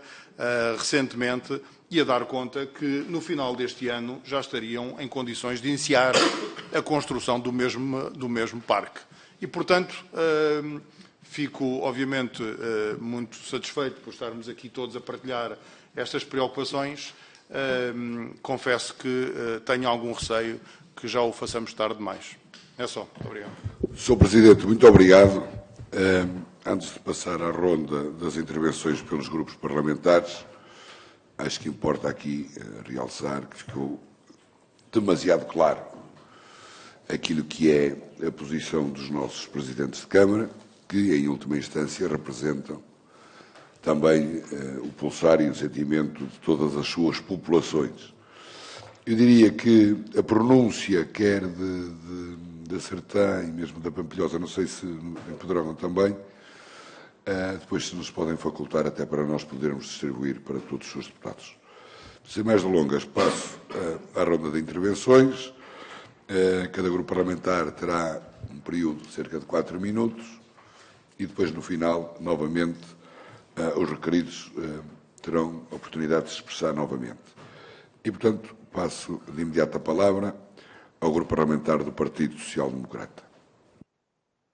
recentemente e a dar conta que no final deste ano já estariam em condições de iniciar a construção do mesmo parque. E, portanto, fico, obviamente, muito satisfeito por estarmos aqui todos a partilhar estas preocupações. Confesso que tenho algum receio que já o façamos tarde demais. É só. Muito obrigado. Sr. Presidente, muito obrigado. Antes de passar à ronda das intervenções pelos grupos parlamentares, acho que importa aqui realçar que ficou demasiado claro aquilo que é a posição dos nossos presidentes de Câmara, que, em última instância, representam também o pulsar e o sentimento de todas as suas populações. Eu diria que a pronúncia, quer da Sertã e mesmo da Pampilhosa, não sei se em Pedrógão também, depois se nos podem facultar até para nós podermos distribuir para todos os seus deputados. Sem mais delongas, passo à ronda de intervenções. Cada grupo parlamentar terá um período de cerca de 4 minutos e depois, no final, novamente, os requeridos terão a oportunidade de se expressar novamente. E, portanto, passo de imediato a palavra ao grupo parlamentar do Partido Social Democrata.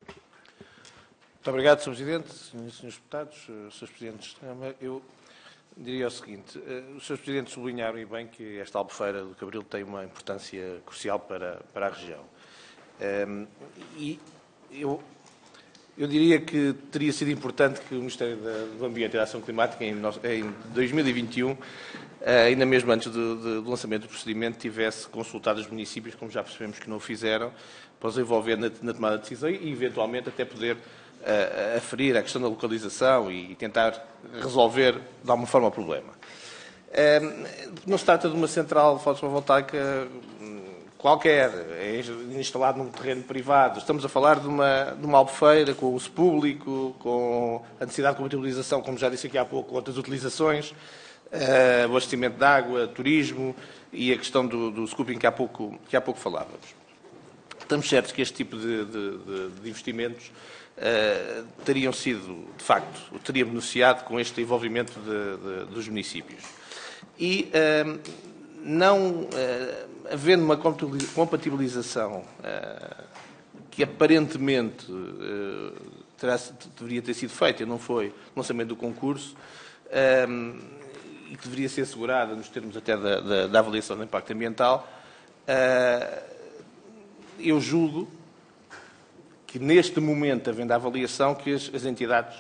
Muito obrigado, Sr. Presidente, Srs. Deputados, Srs. Presidentes de Câmara. Eu diria o seguinte, os Srs. Presidentes sublinharam e bem que esta albufeira do Cabril tem uma importância crucial para a região. E eu diria que teria sido importante que o Ministério do Ambiente e da Ação Climática, em 2021, ainda mesmo antes do lançamento do procedimento, tivesse consultado os municípios, como já percebemos que não o fizeram, para os envolver na tomada de decisão e, eventualmente, até poder aferir a questão da localização e tentar resolver de alguma forma o problema. Não se trata de uma central fotovoltaica qualquer, é instalado num terreno privado. Estamos a falar de uma albufeira com uso público, com a necessidade de compatibilização, como já disse aqui há pouco, com outras utilizações, abastecimento de água, turismo e a questão do scooping que há pouco falávamos. Estamos certos que este tipo de investimentos teriam sido, de facto, teria beneficiado com este envolvimento dos municípios. E não havendo uma compatibilização que aparentemente deveria ter sido feita, não foi no lançamento do concurso, e que deveria ser assegurada nos termos até da avaliação do impacto ambiental, eu julgo que neste momento, havendo a avaliação, que as entidades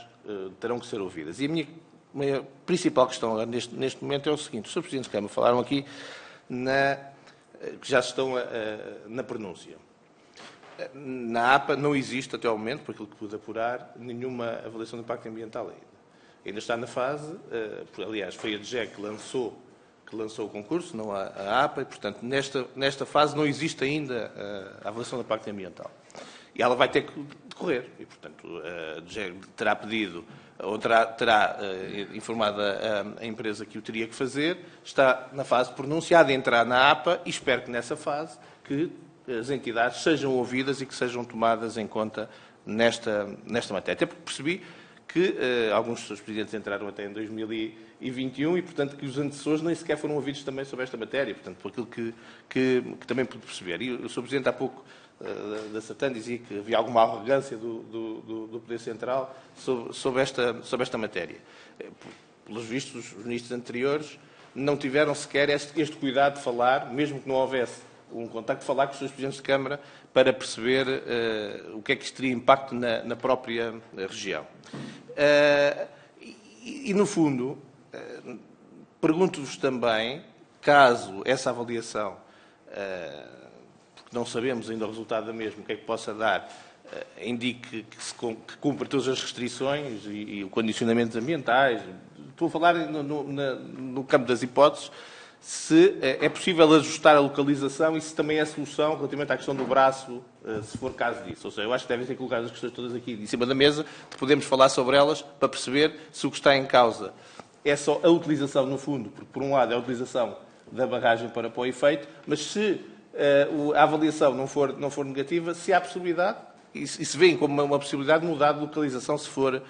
terão que ser ouvidas. E a minha principal questão neste momento é o seguinte: os Srs. Presidentes de Câmara falaram aqui que já estão na pronúncia. Na APA não existe, até ao momento, por aquilo que pude apurar, nenhuma avaliação de impacto ambiental ainda. Ainda está na fase, aliás, foi a DGE que lançou o concurso, não a APA, e, portanto, nesta fase não existe ainda a avaliação de impacto ambiental. E ela vai ter que decorrer, e, portanto, a DGE terá pedido, ou terá informado a empresa que o teria que fazer, está na fase pronunciada, entrar na APA, e espero que nessa fase que as entidades sejam ouvidas e que sejam tomadas em conta nesta matéria. Até porque percebi que alguns dos seus presidentes entraram até em 2021 e, portanto, que os antecessores nem sequer foram ouvidos também sobre esta matéria, portanto, por aquilo que também pude perceber. E o Sr. Presidente, há pouco, da Satã, dizia que havia alguma arrogância do Poder Central sobre esta matéria. Pelos vistos, os ministros anteriores não tiveram sequer este cuidado de falar, mesmo que não houvesse um contacto, de falar com os seus presidentes de Câmara para perceber o que é que isto teria impacto na própria região. E, no fundo, pergunto-vos também, caso essa avaliação, porque não sabemos ainda o resultado da mesma, o que é que possa dar, indique que cumpre todas as restrições e o condicionamentos ambientais. Estou a falar no campo das hipóteses, se é possível ajustar a localização e se também é solução relativamente à questão do braço, se for caso disso. Ou seja, eu acho que devem ser colocadas as questões todas aqui em cima da mesa, podemos falar sobre elas para perceber se o que está em causa é só a utilização, no fundo, porque por um lado é a utilização da barragem para o efeito, mas se a avaliação não for negativa, se há possibilidade, e se vêem como uma possibilidade de mudar de localização, se for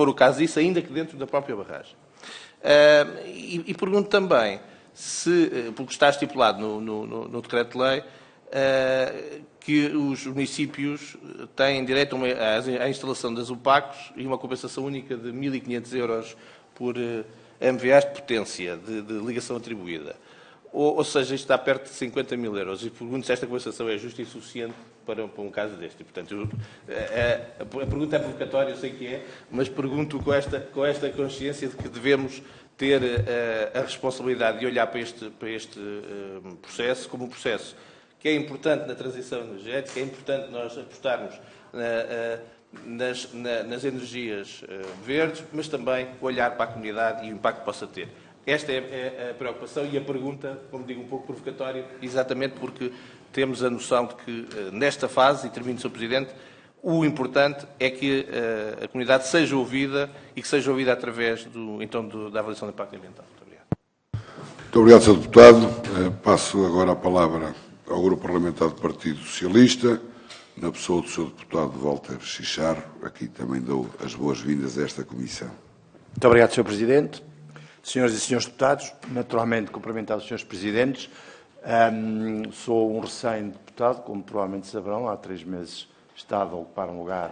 o caso disso, ainda que dentro da própria barragem. E pergunto também, porque está estipulado no decreto-lei, que os municípios têm direito à instalação das UPACos e uma compensação única de 1.500 euros por MVAs de potência, de ligação atribuída. Ou seja, isto está perto de 50 mil euros. E pergunto se esta compensação é justa e suficiente para um caso deste. E, portanto, a pergunta é provocatória, eu sei que é, mas pergunto com esta consciência de que devemos ter a responsabilidade de olhar para este processo como um processo que é importante na transição energética, é importante nós apostarmos nas energias verdes, mas também olhar para a comunidade e o impacto que possa ter. Esta é a preocupação e a pergunta, como digo, um pouco provocatória, exatamente porque temos a noção de que, nesta fase, e termino, Sr. Presidente, o importante é que a comunidade seja ouvida e que seja ouvida através da avaliação do impacto ambiental. Muito obrigado. Muito obrigado, Sr. Deputado. Passo agora a palavra ao Grupo Parlamentar do Partido Socialista, na pessoa do Sr. Deputado Walter Chicharro. Aqui também dou as boas-vindas a esta comissão. Muito obrigado, Sr. Presidente. Senhoras e senhores deputados, naturalmente cumprimentar os senhores presidentes. Sou um recém-deputado, como provavelmente saberão, há 3 meses estava a ocupar um lugar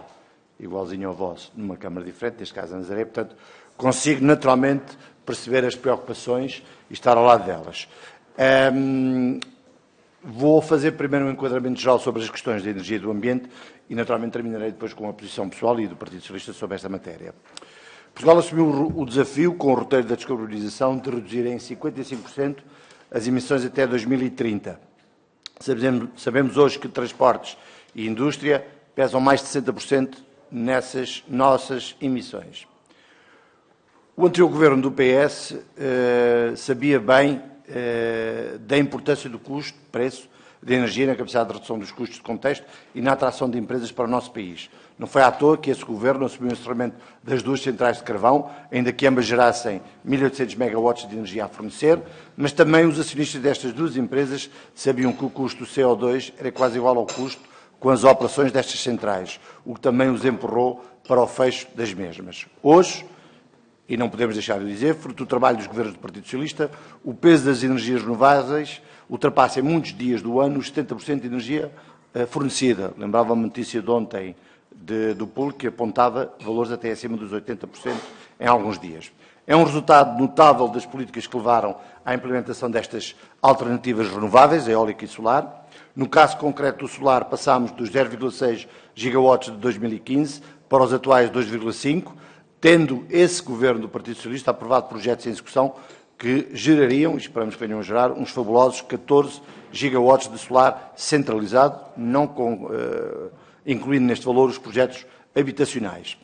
igualzinho ao vosso numa Câmara diferente, neste caso a Nazaré, portanto, consigo naturalmente perceber as preocupações e estar ao lado delas. Vou fazer primeiro um enquadramento geral sobre as questões da energia e do ambiente e naturalmente terminarei depois com a posição pessoal e do Partido Socialista sobre esta matéria. Portugal assumiu o desafio, com o roteiro da descarbonização, de reduzir em 55% as emissões até 2030. Sabemos hoje que transportes e indústria pesam mais de 60% nessas nossas emissões. O anterior governo do PS sabia bem da importância do custo, preço de energia na capacidade de redução dos custos de contexto e na atração de empresas para o nosso país. Não foi à toa que esse governo assumiu o encerramento das 2 centrais de carvão, ainda que ambas gerassem 1.800 megawatts de energia a fornecer, mas também os acionistas destas 2 empresas sabiam que o custo do CO2 era quase igual ao custo com as operações destas centrais, o que também os empurrou para o fecho das mesmas. Hoje, e não podemos deixar de dizer, fruto do trabalho dos governos do Partido Socialista, o peso das energias renováveis ultrapassa em muitos dias do ano os 70% de energia fornecida. Lembrava uma notícia de ontem do PUL que apontava valores até acima dos 80% em alguns dias. É um resultado notável das políticas que levaram à implementação destas alternativas renováveis, eólica e solar. No caso concreto do solar, passámos dos 0,6 gigawatts de 2015 para os atuais 2,5, tendo esse governo do Partido Socialista aprovado projetos em execução que gerariam, e esperamos que venham a gerar, uns fabulosos 14 gigawatts de solar centralizado, incluindo neste valor os projetos habitacionais.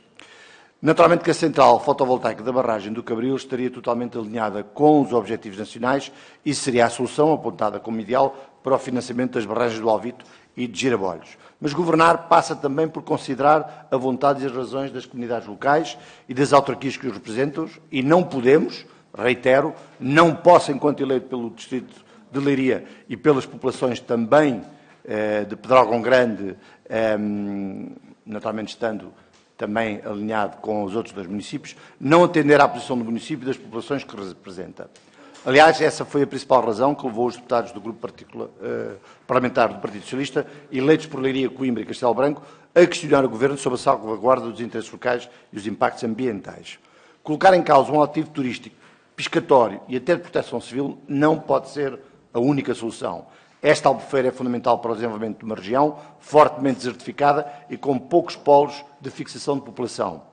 Naturalmente que a central fotovoltaica da barragem do Cabril estaria totalmente alinhada com os objetivos nacionais e seria a solução apontada como ideal para o financiamento das barragens do Alvito e de Girabolhos. Mas governar passa também por considerar a vontade e as razões das comunidades locais e das autarquias que os representam e não podemos, reitero, não posso, enquanto eleito pelo Distrito de Leiria e pelas populações também de Pedrógão Grande, naturalmente estando também alinhado com os outros 2 municípios, não atender à posição do município e das populações que representa. Aliás, essa foi a principal razão que levou os deputados do grupo parlamentar do Partido Socialista, eleitos por Leiria, Coimbra e Castelo Branco, a questionar o Governo sobre a salvaguarda dos interesses locais e os impactos ambientais. Colocar em causa um ativo turístico, piscatório e até de proteção civil não pode ser a única solução. Esta albufeira é fundamental para o desenvolvimento de uma região fortemente desertificada e com poucos polos de fixação de população.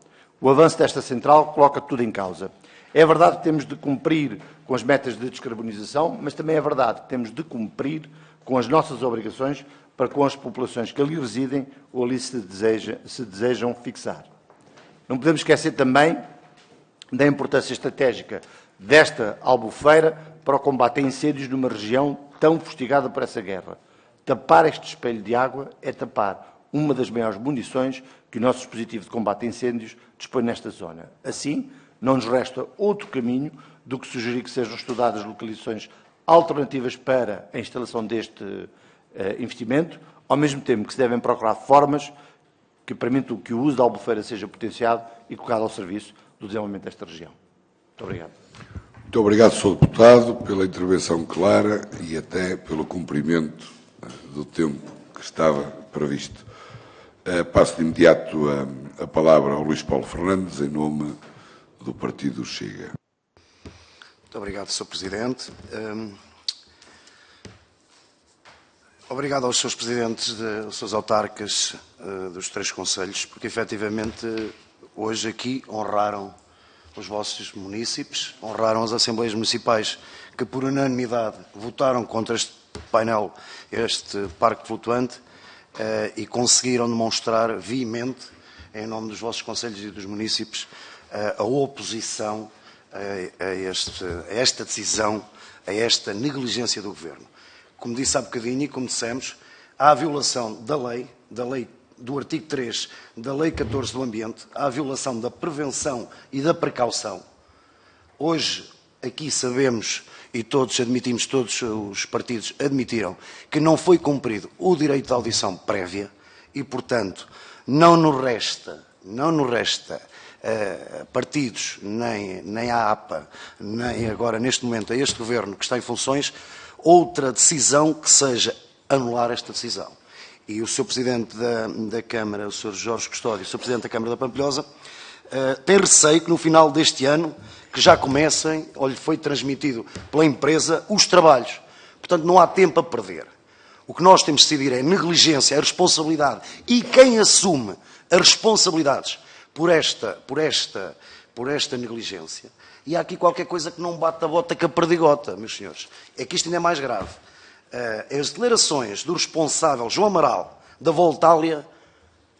O avanço desta central coloca tudo em causa. É verdade que temos de cumprir com as metas de descarbonização, mas também é verdade que temos de cumprir com as nossas obrigações para com as populações que ali residem ou ali se desejam fixar. Não podemos esquecer também da importância estratégica desta albufeira para o combate a incêndios numa região tão fustigada por essa guerra. Tapar este espelho de água é tapar uma das maiores munições que o nosso dispositivo de combate a incêndios dispõe nesta zona. Assim, não nos resta outro caminho do que sugerir que sejam estudadas localizações alternativas para a instalação deste investimento, ao mesmo tempo que se devem procurar formas que permitam que o uso da Albufeira seja potenciado e colocado ao serviço do desenvolvimento desta região. Muito obrigado. Muito obrigado, Sr. Deputado, pela intervenção clara e até pelo cumprimento do tempo que estava previsto. Passo de imediato a palavra ao Luís Paulo Fernandes, em nome do Partido Chega. Muito obrigado, Sr. Presidente. Obrigado aos seus presidentes, aos seus autarcas dos 3 concelhos, porque efetivamente hoje aqui honraram os vossos munícipes, honraram as Assembleias Municipais que por unanimidade votaram contra este painel, este parque flutuante, e conseguiram demonstrar veemente, em nome dos vossos concelhos e dos munícipes, a oposição a esta decisão, a esta negligência do Governo. Como disse há bocadinho e como dissemos, há a violação da lei do artigo 3 da Lei 14 do Ambiente, há a violação da prevenção e da precaução. Hoje, aqui sabemos, e todos admitimos, todos os partidos admitiram, que não foi cumprido o direito de audição prévia e, portanto, não nos resta partidos, nem à APA, nem agora, neste momento, a este Governo que está em funções, outra decisão que seja anular esta decisão. E o Sr. Presidente da Câmara, o Sr. Jorge Custódio, o Sr. Presidente da Câmara da Pampilhosa, tem receio que no final deste ano, que já comecem, ou lhe foi transmitido pela empresa, os trabalhos. Portanto, não há tempo a perder. O que nós temos de decidir é a negligência, a responsabilidade e quem assume as responsabilidades por esta negligência. E há aqui qualquer coisa que não bate a bota com a perdigota, meus senhores. É que isto ainda é mais grave. As declarações do responsável, João Amaral, da Voltália,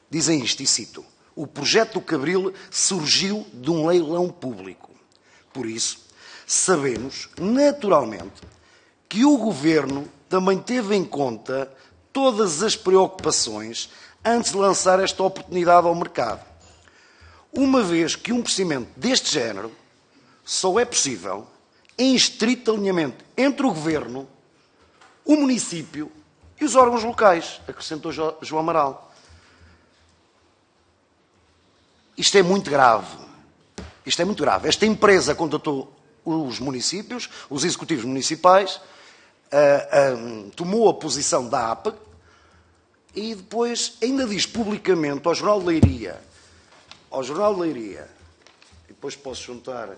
dizem isto, e cito: o projeto do Cabril surgiu de um leilão público. Por isso, sabemos, naturalmente, que o Governo também teve em conta todas as preocupações antes de lançar esta oportunidade ao mercado. Uma vez que um procedimento deste género só é possível em estrito alinhamento entre o Governo, o município e os órgãos locais, acrescentou João Amaral. Isto é muito grave. Isto é muito grave. Esta empresa contatou os municípios, os executivos municipais, tomou a posição da APA e depois ainda diz publicamente ao Jornal de Leiria, e depois posso juntar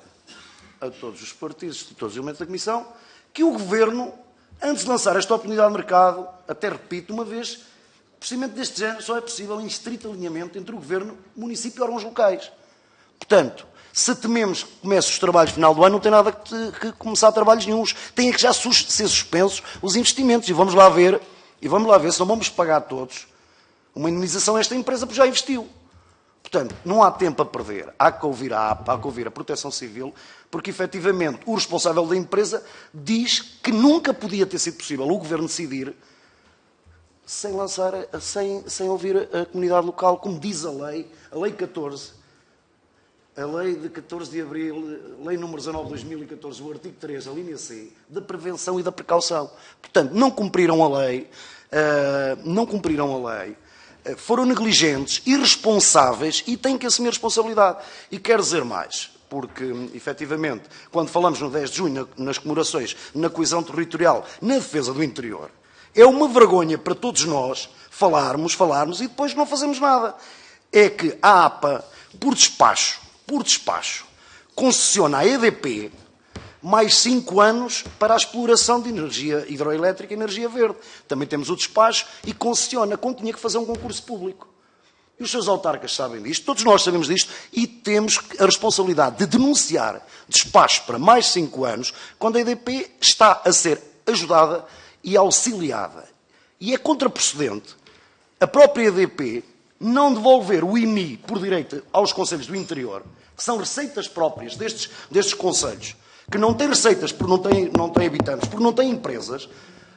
a todos os partidos, a todos os elementos da Comissão, que o Governo, antes de lançar esta oportunidade de mercado, até repito uma vez, o procedimento deste género só é possível em estrito alinhamento entre o Governo, o município e órgãos locais. Portanto, se tememos que comece os trabalhos no final do ano, não tem nada que começar trabalhos nenhuns. Tem que já ser suspensos os investimentos. E vamos lá ver se não vamos pagar todos uma indemnização a esta empresa porque já investiu. Portanto, não há tempo a perder. Há que ouvir a APA, há que ouvir a Proteção Civil, porque, efetivamente, o responsável da empresa diz que nunca podia ter sido possível o Governo decidir sem ouvir a comunidade local, como diz a Lei 14, a Lei de 14 de Abril, Lei número 19 de 2014, o artigo 3, a linha C, da prevenção e da precaução. Portanto, não cumpriram a lei, foram negligentes, irresponsáveis e têm que assumir responsabilidade. E quero dizer mais, porque, efetivamente, quando falamos no 10 de junho, nas comemorações, na coesão territorial, na defesa do interior, é uma vergonha para todos nós falarmos e depois não fazemos nada. É que a APA, por despacho, concessiona à EDP mais 5 anos para a exploração de energia hidroelétrica e energia verde. Também temos o despacho e concessiona quando tinha que fazer um concurso público. E os seus autarcas sabem disto, todos nós sabemos disto, e temos a responsabilidade de denunciar despacho para mais 5 anos, quando a EDP está a ser ajudada e auxiliada. E é contraprocedente a própria EDP não devolver o IMI por direito aos concelhos do interior, que são receitas próprias destes concelhos, que não têm receitas porque não têm habitantes, porque não têm empresas,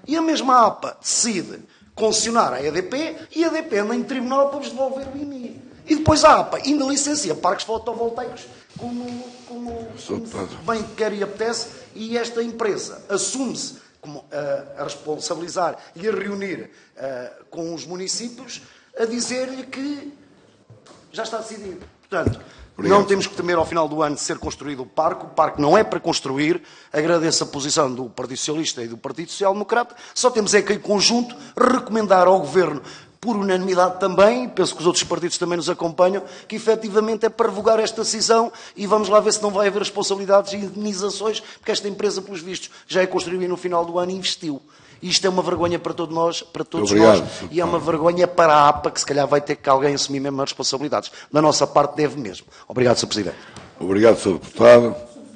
e a mesma APA decide concessionar a EDP e a EDP anda em tribunal para vos devolver o IMI. E depois a APA ainda licencia parques fotovoltaicos como bem quer e apetece, e esta empresa assume-se a responsabilizar e a reunir com os municípios, a dizer-lhe que já está decidido. Portanto, não temos que temer ao final do ano ser construído o parque não é para construir. Agradeço a posição do Partido Socialista e do Partido Social Democrata, só temos é que, em conjunto, recomendar ao Governo, por unanimidade também, penso que os outros partidos também nos acompanham, que efetivamente é para revogar esta decisão e vamos lá ver se não vai haver responsabilidades e indenizações, porque esta empresa, pelos vistos, já é construída no final do ano e investiu. E isto é uma vergonha para todos nós, e é uma vergonha para a APA, que se calhar vai ter que alguém assumir mesmo as responsabilidades. Da nossa parte deve mesmo. Obrigado, Sr. Presidente. Obrigado, Sr. Deputado.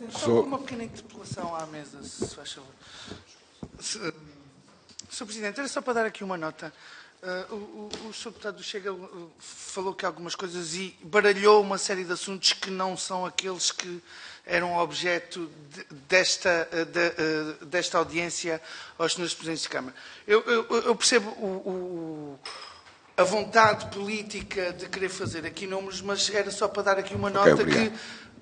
Só uma pequena interpelação à mesa, se faz favor. Sr. Presidente, era só para dar aqui uma nota. O Sr. Deputado do Chega falou que algumas coisas e baralhou uma série de assuntos que não são aqueles que eram objeto desta audiência aos Srs. Presidentes de Câmara. Eu percebo a vontade política de querer fazer aqui números, mas era só para dar aqui uma nota que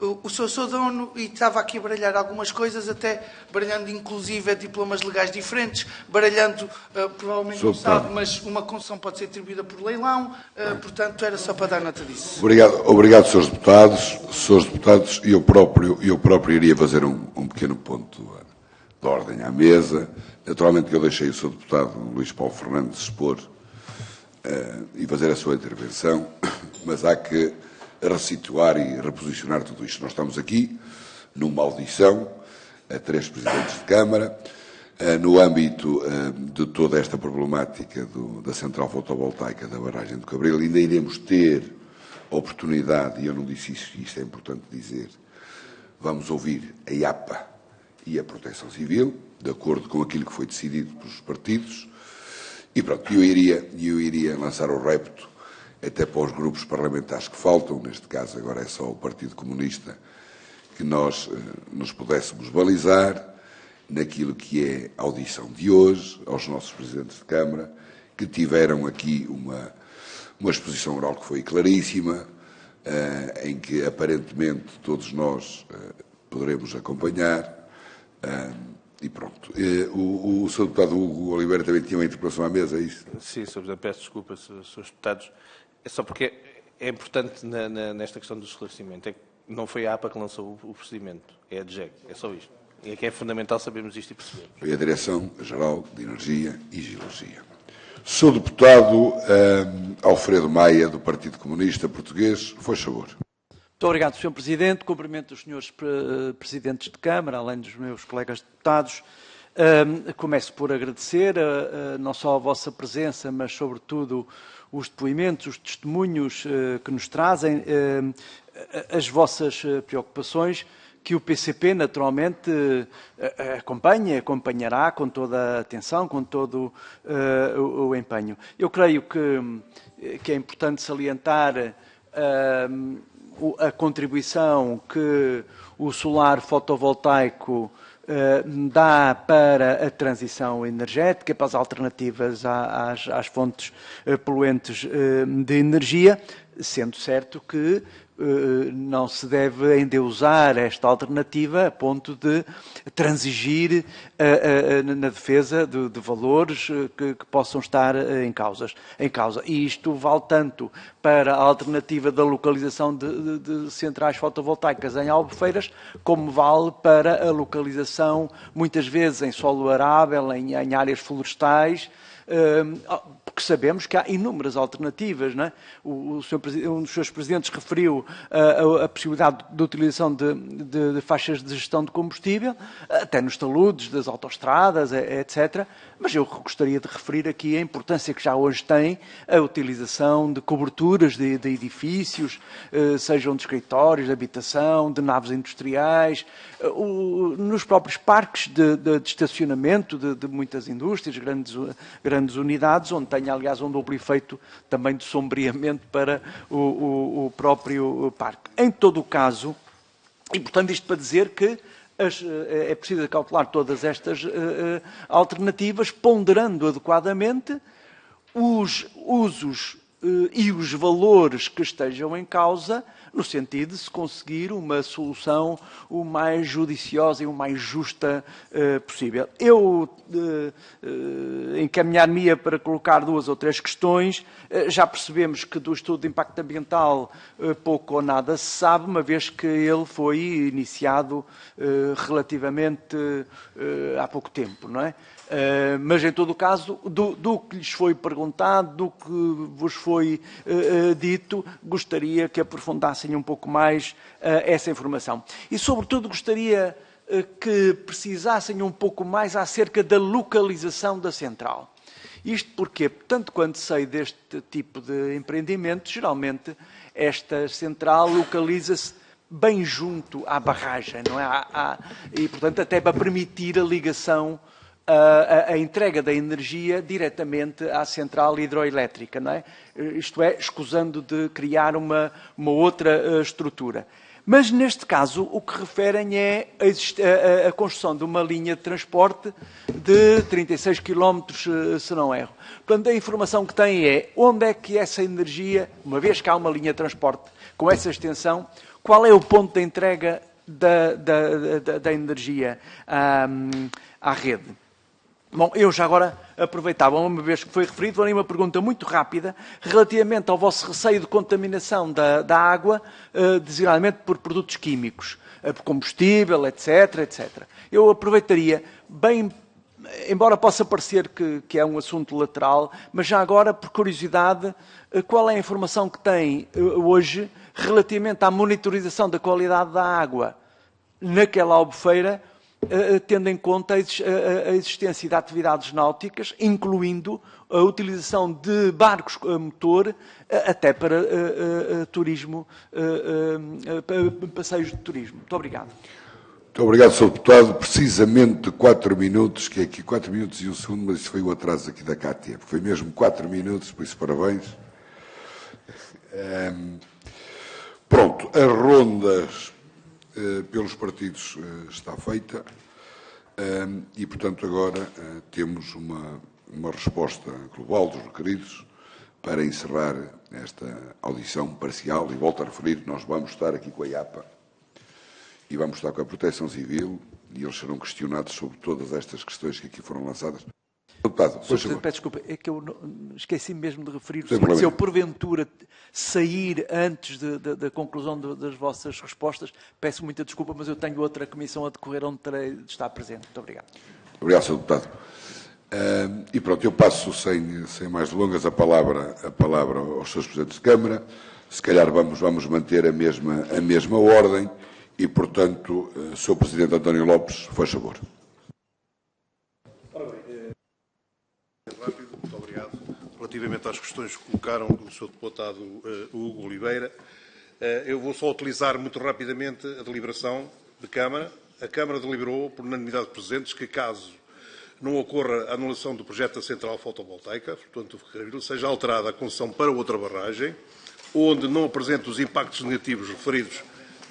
o Sr. sou dono e estava aqui a baralhar algumas coisas, até baralhando inclusive diplomas legais diferentes, baralhando, provavelmente não sabe, mas uma concessão pode ser atribuída por leilão, portanto era só para dar nota disso. Obrigado, Srs. Deputados. Srs. Deputados, eu próprio iria fazer um pequeno ponto de ordem à mesa. Naturalmente que eu deixei o Sr. Deputado Luís Paulo Fernandes expor e fazer a sua intervenção, mas há que ressituar e reposicionar tudo isto. Nós estamos aqui numa audição a 3 Presidentes de Câmara, no âmbito de toda esta problemática da central fotovoltaica da barragem do Cabril. Ainda iremos ter oportunidade, e eu não disse isso, e isto é importante dizer, vamos ouvir a IAPA e a Proteção Civil, de acordo com aquilo que foi decidido pelos partidos, e pronto, eu iria lançar o repto até para os grupos parlamentares que faltam, neste caso agora é só o Partido Comunista, que nós nos pudéssemos balizar naquilo que é a audição de hoje, aos nossos Presidentes de Câmara, que tiveram aqui uma exposição oral que foi claríssima, em que aparentemente todos nós poderemos acompanhar, e pronto. O Sr. Deputado Hugo Oliveira também tinha uma interpelação à mesa, é isso? Sim, Sr. Presidente, peço desculpa, Srs. Deputados. É só porque é importante nesta questão do esclarecimento. É que não foi a APA que lançou o procedimento, é a DGEC, é só isto. E é que é fundamental sabermos isto e percebermos. Foi a Direção-Geral de Energia e Geologia. Sr. Deputado Alfredo Maia, do Partido Comunista Português, faz favor. Muito obrigado, Sr. Presidente. Cumprimento os senhores Presidentes de Câmara, além dos meus colegas deputados. Começo por agradecer não só a vossa presença, mas sobretudo os depoimentos, os testemunhos que nos trazem, as vossas preocupações, que o PCP naturalmente acompanhará com toda a atenção, com todo o empenho. Eu creio que é importante salientar a contribuição que o solar fotovoltaico dá para a transição energética, para as alternativas às fontes poluentes de energia, sendo certo que não se deve endeusar esta alternativa a ponto de transigir na defesa de valores que possam estar em causa. E isto vale tanto para a alternativa da localização de centrais fotovoltaicas em Albufeiras, como vale para a localização, muitas vezes, em solo arável, em áreas florestais, porque sabemos que há inúmeras alternativas, não é? Um dos seus presidentes referiu a possibilidade de utilização de faixas de gestão de combustível, até nos taludes das autoestradas, etc. Mas eu gostaria de referir aqui a importância que já hoje tem a utilização de coberturas de edifícios, sejam de escritórios, de habitação, de naves industriais, nos próprios parques de estacionamento de muitas indústrias, grandes unidades, onde tem, aliás, um duplo efeito também de sombreamento para o próprio parque. Em todo o caso, e portanto isto para dizer que é preciso cautelar todas estas alternativas, ponderando adequadamente os usos e os valores que estejam em causa, no sentido de se conseguir uma solução o mais judiciosa e o mais justa possível. Eu encaminhar-me-ia para colocar 2 ou 3 questões. Já percebemos que do estudo de impacto ambiental pouco ou nada se sabe, uma vez que ele foi iniciado relativamente há pouco tempo, não é? Mas, em todo o caso, do que lhes foi perguntado, do que vos foi dito, gostaria que aprofundassem um pouco mais essa informação. E, sobretudo, gostaria que precisassem um pouco mais acerca da localização da central. Isto porque, tanto quanto sei deste tipo de empreendimento, geralmente esta central localiza-se bem junto à barragem, não é? E, portanto, até para permitir a ligação, a entrega da energia diretamente à central hidroelétrica, não é? Isto é, escusando de criar uma outra estrutura. Mas, neste caso, o que referem é a construção de uma linha de transporte de 36 km, se não erro. Portanto, a informação que têm é onde é que essa energia, uma vez que há uma linha de transporte com essa extensão, qual é o ponto de entrega da energia à rede. Bom, eu já agora aproveitava, uma vez que foi referido, faria uma pergunta muito rápida relativamente ao vosso receio de contaminação da água, designadamente por produtos químicos, por combustível, etc, etc. Eu aproveitaria, bem, embora possa parecer que é um assunto lateral, mas já agora, por curiosidade, qual é a informação que tem hoje relativamente à monitorização da qualidade da água naquela albufeira, tendo em conta a existência de atividades náuticas, incluindo a utilização de barcos a motor, até para turismo, passeios de turismo. Muito obrigado. Muito obrigado, Sr. Deputado. Precisamente 4 minutos, que é aqui 4 minutos e 1 segundo, mas isso foi o atraso aqui da Cátia. Foi mesmo 4 minutos, por isso parabéns. Pronto, as rondas pelos partidos está feita e, portanto, agora temos uma resposta global dos requeridos para encerrar esta audição parcial e volto a referir, nós vamos estar aqui com a IAPA e vamos estar com a Proteção Civil e eles serão questionados sobre todas estas questões que aqui foram lançadas. Deputado, peço desculpa, é que eu esqueci mesmo de referir, se eu porventura sair antes da conclusão das vossas respostas, peço muita desculpa, mas eu tenho outra comissão a decorrer onde terei de estar presente. Muito obrigado. Obrigado, Sr. Deputado. E pronto, eu passo sem mais delongas a palavra aos Srs. Presidentes de Câmara. Se calhar vamos manter a mesma ordem e, portanto, Sr. Presidente António Lopes, faz favor. Rápido, muito obrigado. Relativamente às questões que colocaram o Sr. Deputado Hugo Oliveira, eu vou só utilizar muito rapidamente a deliberação de Câmara. A Câmara deliberou, por unanimidade de presentes, que caso não ocorra a anulação do projeto da central fotovoltaica, portanto, seja alterada a concessão para outra barragem, onde não apresente os impactos negativos referidos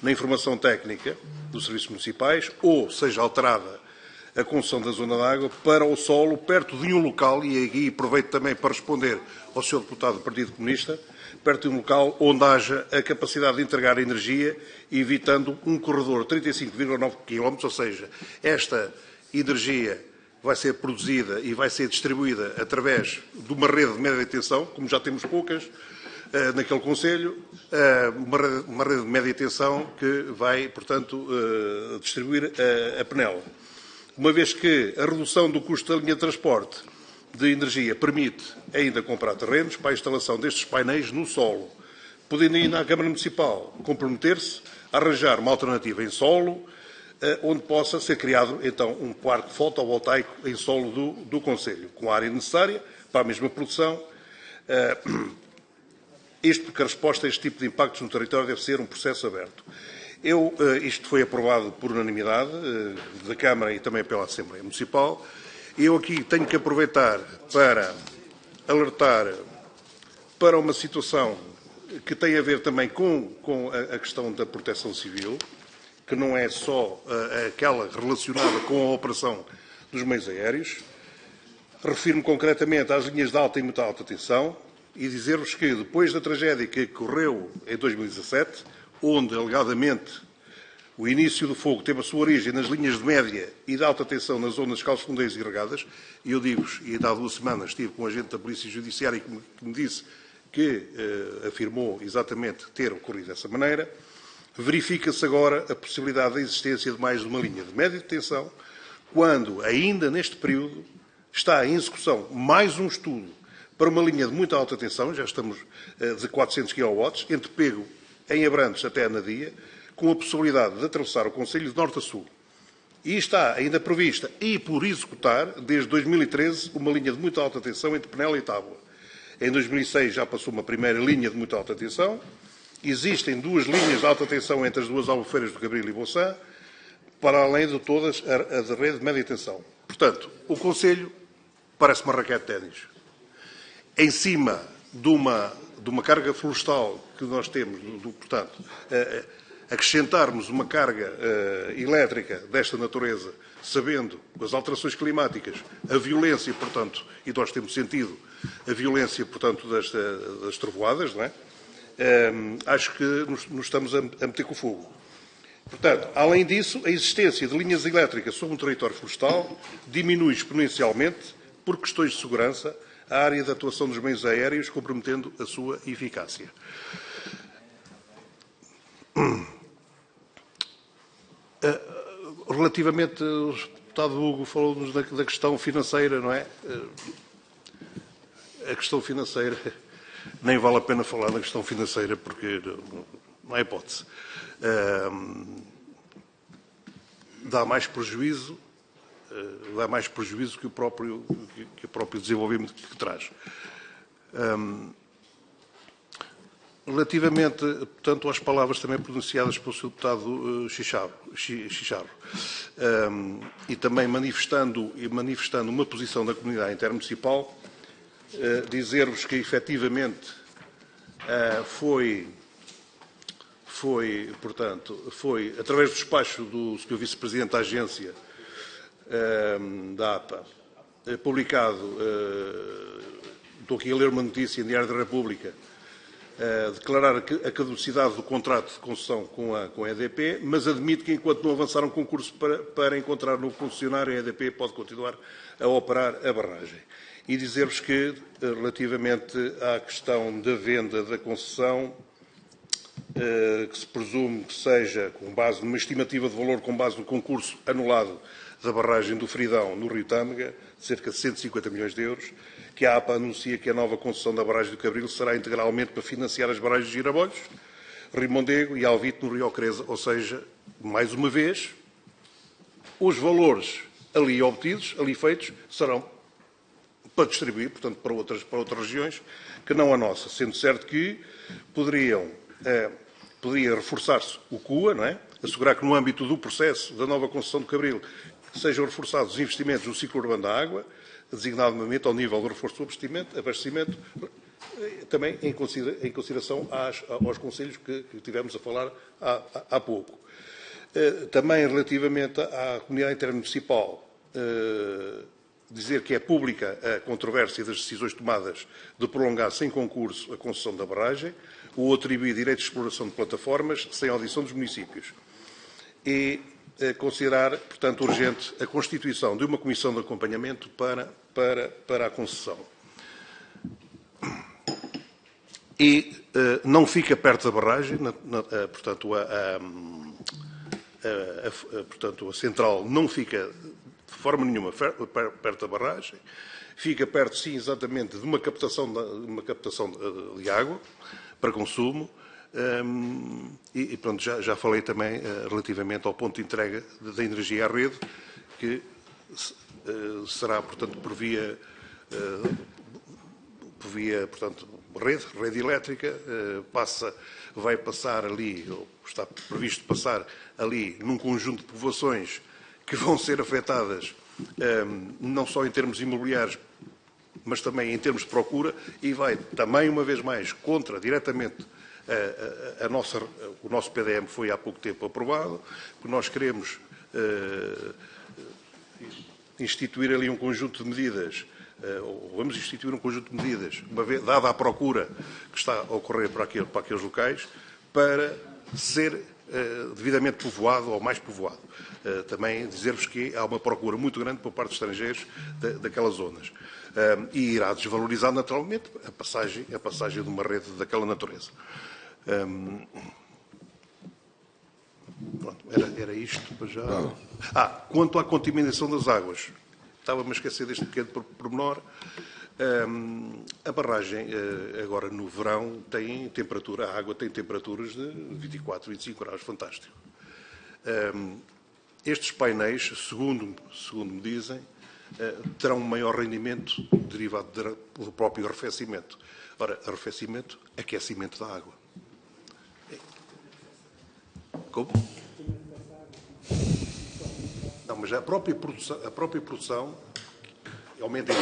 na informação técnica dos serviços municipais, ou seja alterada a concessão da zona de água para o solo perto de um local, e aqui aproveito também para responder ao Sr. Deputado do Partido Comunista, perto de um local onde haja a capacidade de entregar energia, evitando um corredor de 35,9 km, ou seja, esta energia vai ser produzida e vai ser distribuída através de uma rede de média tensão, como já temos poucas naquele concelho, uma rede de média tensão que vai, portanto, distribuir a Penela. Uma vez que a redução do custo da linha de transporte de energia permite ainda comprar terrenos para a instalação destes painéis no solo, podendo ainda a Câmara Municipal comprometer-se a arranjar uma alternativa em solo, onde possa ser criado, então, um parque fotovoltaico em solo do concelho, com a área necessária para a mesma produção. Isto porque a resposta a este tipo de impactos no território deve ser um processo aberto. Isto foi aprovado por unanimidade da Câmara e também pela Assembleia Municipal. Eu aqui tenho que aproveitar para alertar para uma situação que tem a ver também com a questão da proteção civil, que não é só aquela relacionada com a operação dos meios aéreos. Refiro-me concretamente às linhas de alta e muito alta tensão, e dizer-vos que, depois da tragédia que ocorreu em 2017, onde, alegadamente, o início do fogo teve a sua origem nas linhas de média e de alta tensão nas zonas de calçofundeiras e regadas, e eu digo-vos, e há 2 semanas estive com um agente da Polícia Judiciária que me disse que afirmou exatamente ter ocorrido dessa maneira, verifica-se agora a possibilidade da existência de mais uma linha de média tensão, quando, ainda neste período, está em execução mais um estudo para uma linha de muita alta tensão, já estamos de 400 kW, entre Pego, em Abrantes, até a Nadia, com a possibilidade de atravessar o concelho de norte a sul. E está ainda prevista e por executar, desde 2013, uma linha de muita alta tensão entre Penela e Tábua. Em 2006 já passou uma primeira linha de muita alta tensão. Existem 2 linhas de alta tensão entre as 2 albufeiras do Cabril e Bolsã, para além de todas a de rede de média tensão. Portanto, o Conselho parece uma raquete de ténis. Em cima de uma carga florestal que nós temos, portanto, acrescentarmos uma carga elétrica desta natureza, sabendo as alterações climáticas, a violência, portanto, e nós temos sentido a violência, portanto, das trovoadas, não é? Acho que nos estamos a meter com o fogo. Portanto, além disso, a existência de linhas elétricas sobre um território florestal diminui exponencialmente, por questões de segurança, a área de atuação dos meios aéreos, comprometendo a sua eficácia. Relativamente, o deputado Hugo falou-nos da questão financeira, não é? A questão financeira, nem vale a pena falar na questão financeira, porque não há hipótese. Dá mais prejuízo que o próprio desenvolvimento que traz. Relativamente, portanto, às palavras também pronunciadas pelo Sr. Deputado Chicharro, e também manifestando uma posição da comunidade intermunicipal, dizer-vos que, efetivamente, foi, através do despacho do Sr. Vice-Presidente da Agência da APA, publicado, estou aqui a ler uma notícia em Diário da República, declarar a caducidade do contrato de concessão com a EDP, mas admite que, enquanto não avançar um concurso para encontrar novo concessionário, a EDP pode continuar a operar a barragem. E dizer-vos que, relativamente à questão da venda da concessão, que se presume que seja com base numa estimativa de valor com base no concurso anulado da barragem do Fridão, no Rio Tâmega, cerca de 150 milhões de euros, que a APA anuncia que a nova concessão da barragem do Cabril será integralmente para financiar as barragens de Girabolhos, Rio Mondego e Alvite, no Rio Ocreza. Ou seja, mais uma vez, os valores ali obtidos, ali feitos, serão para distribuir, portanto, para outras regiões, que não a nossa. Sendo certo que poderia reforçar-se o CUA, não é? Assegurar que no âmbito do processo da nova concessão do Cabril sejam reforçados os investimentos no ciclo urbano da água, designadamente ao nível do reforço do abastecimento, também em consideração aos conselhos que tivemos a falar há pouco. Também relativamente à comunidade intermunicipal, dizer que é pública a controvérsia das decisões tomadas de prolongar sem concurso a concessão da barragem, ou atribuir direitos de exploração de plataformas sem audição dos municípios. E considerar, portanto, urgente a constituição de uma comissão de acompanhamento para a concessão. E não fica perto da barragem, portanto, a central não fica de forma nenhuma perto da barragem, fica perto, sim, exatamente, de uma captação de água para consumo. E pronto, já falei também relativamente ao ponto de entrega da energia à rede, que será, portanto, por via portanto, rede elétrica, vai passar ali, ou está previsto passar ali, num conjunto de povoações que vão ser afetadas, não só em termos imobiliários, mas também em termos de procura, e vai também, uma vez mais, contra diretamente o nosso PDM foi há pouco tempo aprovado, que nós queremos instituir ali um conjunto de medidas ou vamos instituir um conjunto de medidas, uma vez dada a procura que está a ocorrer para aqueles locais, para ser devidamente povoado ou mais povoado. Também dizer-vos que há uma procura muito grande por parte dos estrangeiros daquelas zonas. E irá desvalorizar naturalmente a passagem de uma rede daquela natureza. Pronto, era isto para já. Quanto à contaminação das águas, estava-me a esquecer deste pequeno pormenor. A barragem, agora no verão, a água tem temperaturas de 24, 25 graus, fantástico. Estes painéis, segundo me dizem, terão um maior rendimento derivado do próprio arrefecimento. Ora, arrefecimento, aquecimento da água. Como? Não, mas a própria produção aumenta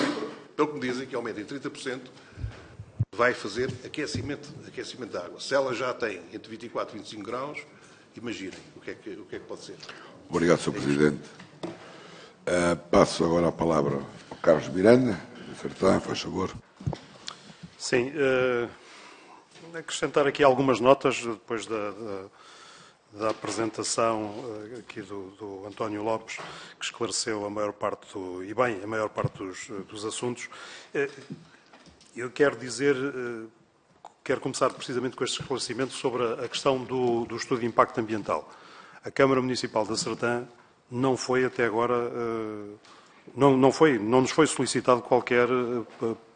pelo que me dizem, que aumenta em 30%, vai fazer aquecimento da água. Se ela já tem entre 24 e 25 graus, imaginem o que é que pode ser. Obrigado, Sr. Presidente. Passo agora a palavra ao Carlos Miranda. Sertã, faz favor. Sim, acrescentar aqui algumas notas depois da apresentação aqui do António Lopes, que esclareceu a maior parte dos assuntos. Eu quero começar precisamente com este esclarecimento sobre a questão do estudo de impacto ambiental. A Câmara Municipal da Sertã não foi até agora, não nos foi solicitado qualquer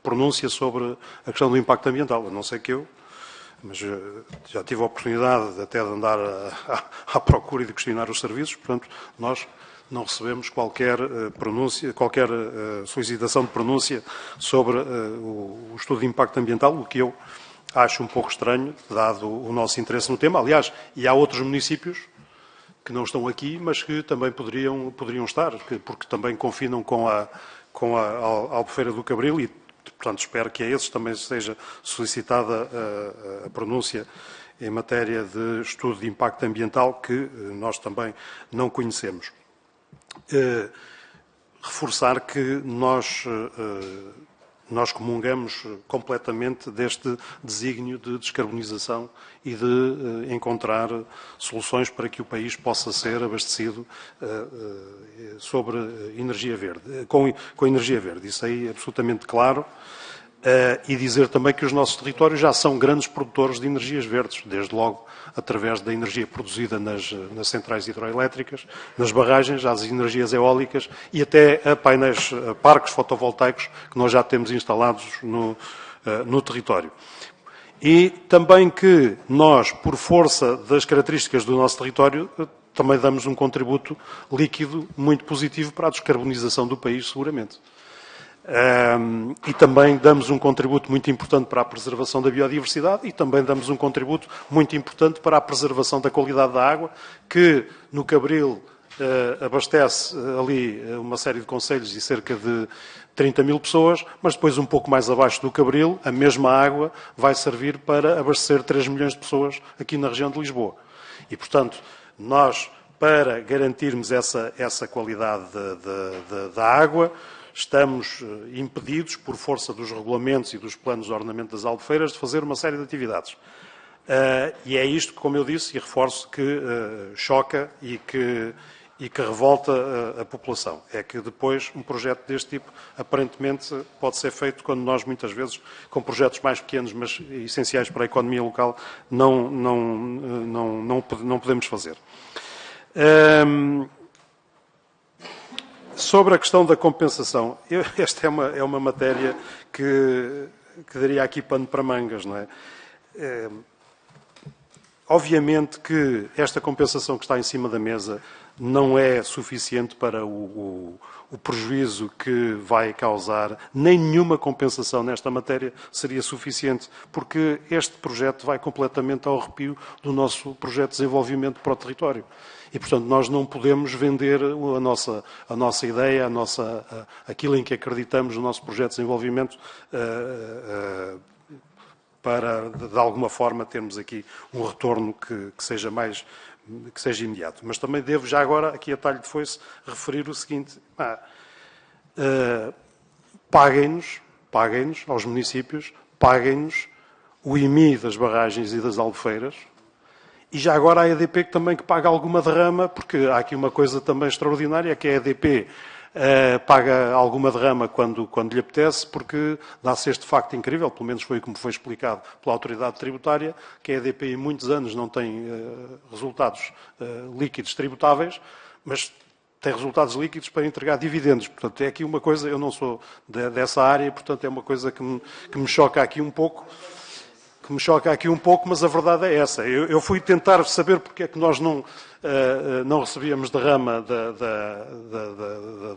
pronúncia sobre a questão do impacto ambiental, a não ser que eu, mas já tive a oportunidade até de andar à procura e de questionar os serviços, portanto, nós não recebemos qualquer solicitação de pronúncia sobre o estudo de impacto ambiental, o que eu acho um pouco estranho, dado o nosso interesse no tema. Aliás, e há outros municípios que não estão aqui, mas que também poderiam estar, porque também confinam com a Albufeira do Cabril e, portanto, espero que a esses também seja solicitada a pronúncia em matéria de estudo de impacto ambiental, que nós também não conhecemos. Reforçar que nós comungamos completamente deste desígnio de descarbonização e de encontrar soluções para que o país possa ser abastecido sobre energia verde, com energia verde. Isso aí é absolutamente claro. E dizer também que os nossos territórios já são grandes produtores de energias verdes, desde logo através da energia produzida nas centrais hidroelétricas, nas barragens, às energias eólicas e até a parques fotovoltaicos que nós já temos instalados no território. E também que nós, por força das características do nosso território, também damos um contributo líquido muito positivo para a descarbonização do país, seguramente. E também damos um contributo muito importante para a preservação da biodiversidade e também damos um contributo muito importante para a preservação da qualidade da água, que no Cabril abastece ali uma série de concelhos e cerca de 30 mil pessoas, mas depois um pouco mais abaixo do Cabril, a mesma água vai servir para abastecer 3 milhões de pessoas aqui na região de Lisboa. E, portanto, nós, para garantirmos essa qualidade da água, estamos impedidos, por força dos regulamentos e dos planos de ordenamento das albufeiras, de fazer uma série de atividades. E é isto, como eu disse, e reforço, que choca e que revolta a população. É que depois um projeto deste tipo, aparentemente, pode ser feito quando nós, muitas vezes, com projetos mais pequenos, mas essenciais para a economia local, não podemos fazer. Sobre a questão da compensação, esta é uma matéria que daria aqui pano para mangas, não é? Obviamente que esta compensação que está em cima da mesa não é suficiente para o prejuízo que vai causar, nem nenhuma compensação nesta matéria seria suficiente, porque este projeto vai completamente ao arrepio do nosso projeto de desenvolvimento para o território. E, portanto, nós não podemos vender a nossa ideia, aquilo em que acreditamos no nosso projeto de desenvolvimento para, de alguma forma, termos aqui um retorno que seja imediato. Mas também devo, já agora, aqui a talho de foice, referir o seguinte. paguem-nos, aos municípios, paguem-nos o IMI das barragens e das albufeiras, e já agora a EDP que paga alguma derrama, porque há aqui uma coisa também extraordinária, que a EDP paga alguma derrama quando lhe apetece, porque dá-se este facto incrível, pelo menos foi como foi explicado pela autoridade tributária, que a EDP em muitos anos não tem resultados líquidos tributáveis, mas tem resultados líquidos para entregar dividendos. Portanto, é aqui uma coisa, eu não sou dessa área, portanto é uma coisa que me choca aqui um pouco, mas a verdade é essa. Eu fui tentar saber porque é que nós não recebíamos derrama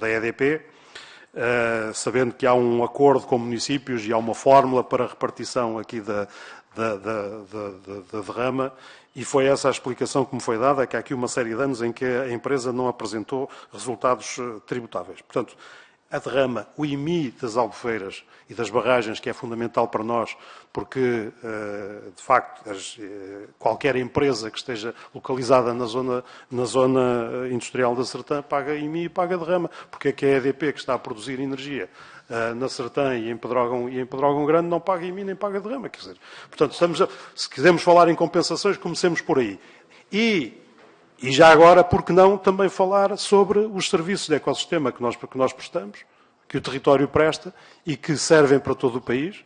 da EDP, sabendo que há um acordo com municípios e há uma fórmula para a repartição aqui da derrama, e foi essa a explicação que me foi dada, que há aqui uma série de anos em que a empresa não apresentou resultados tributáveis. Portanto, a derrama, o IMI das albufeiras e das barragens, que é fundamental para nós, porque, de facto, qualquer empresa que esteja localizada na zona industrial da Sertã paga IMI e paga derrama. Porque é que a EDP, que está a produzir energia na Sertã e em Pedrógão Grande, não paga IMI nem paga derrama? Quer dizer, portanto, se quisermos falar em compensações, comecemos por aí. E já agora, por que não também falar sobre os serviços de ecossistema que nós prestamos, que o território presta e que servem para todo o país,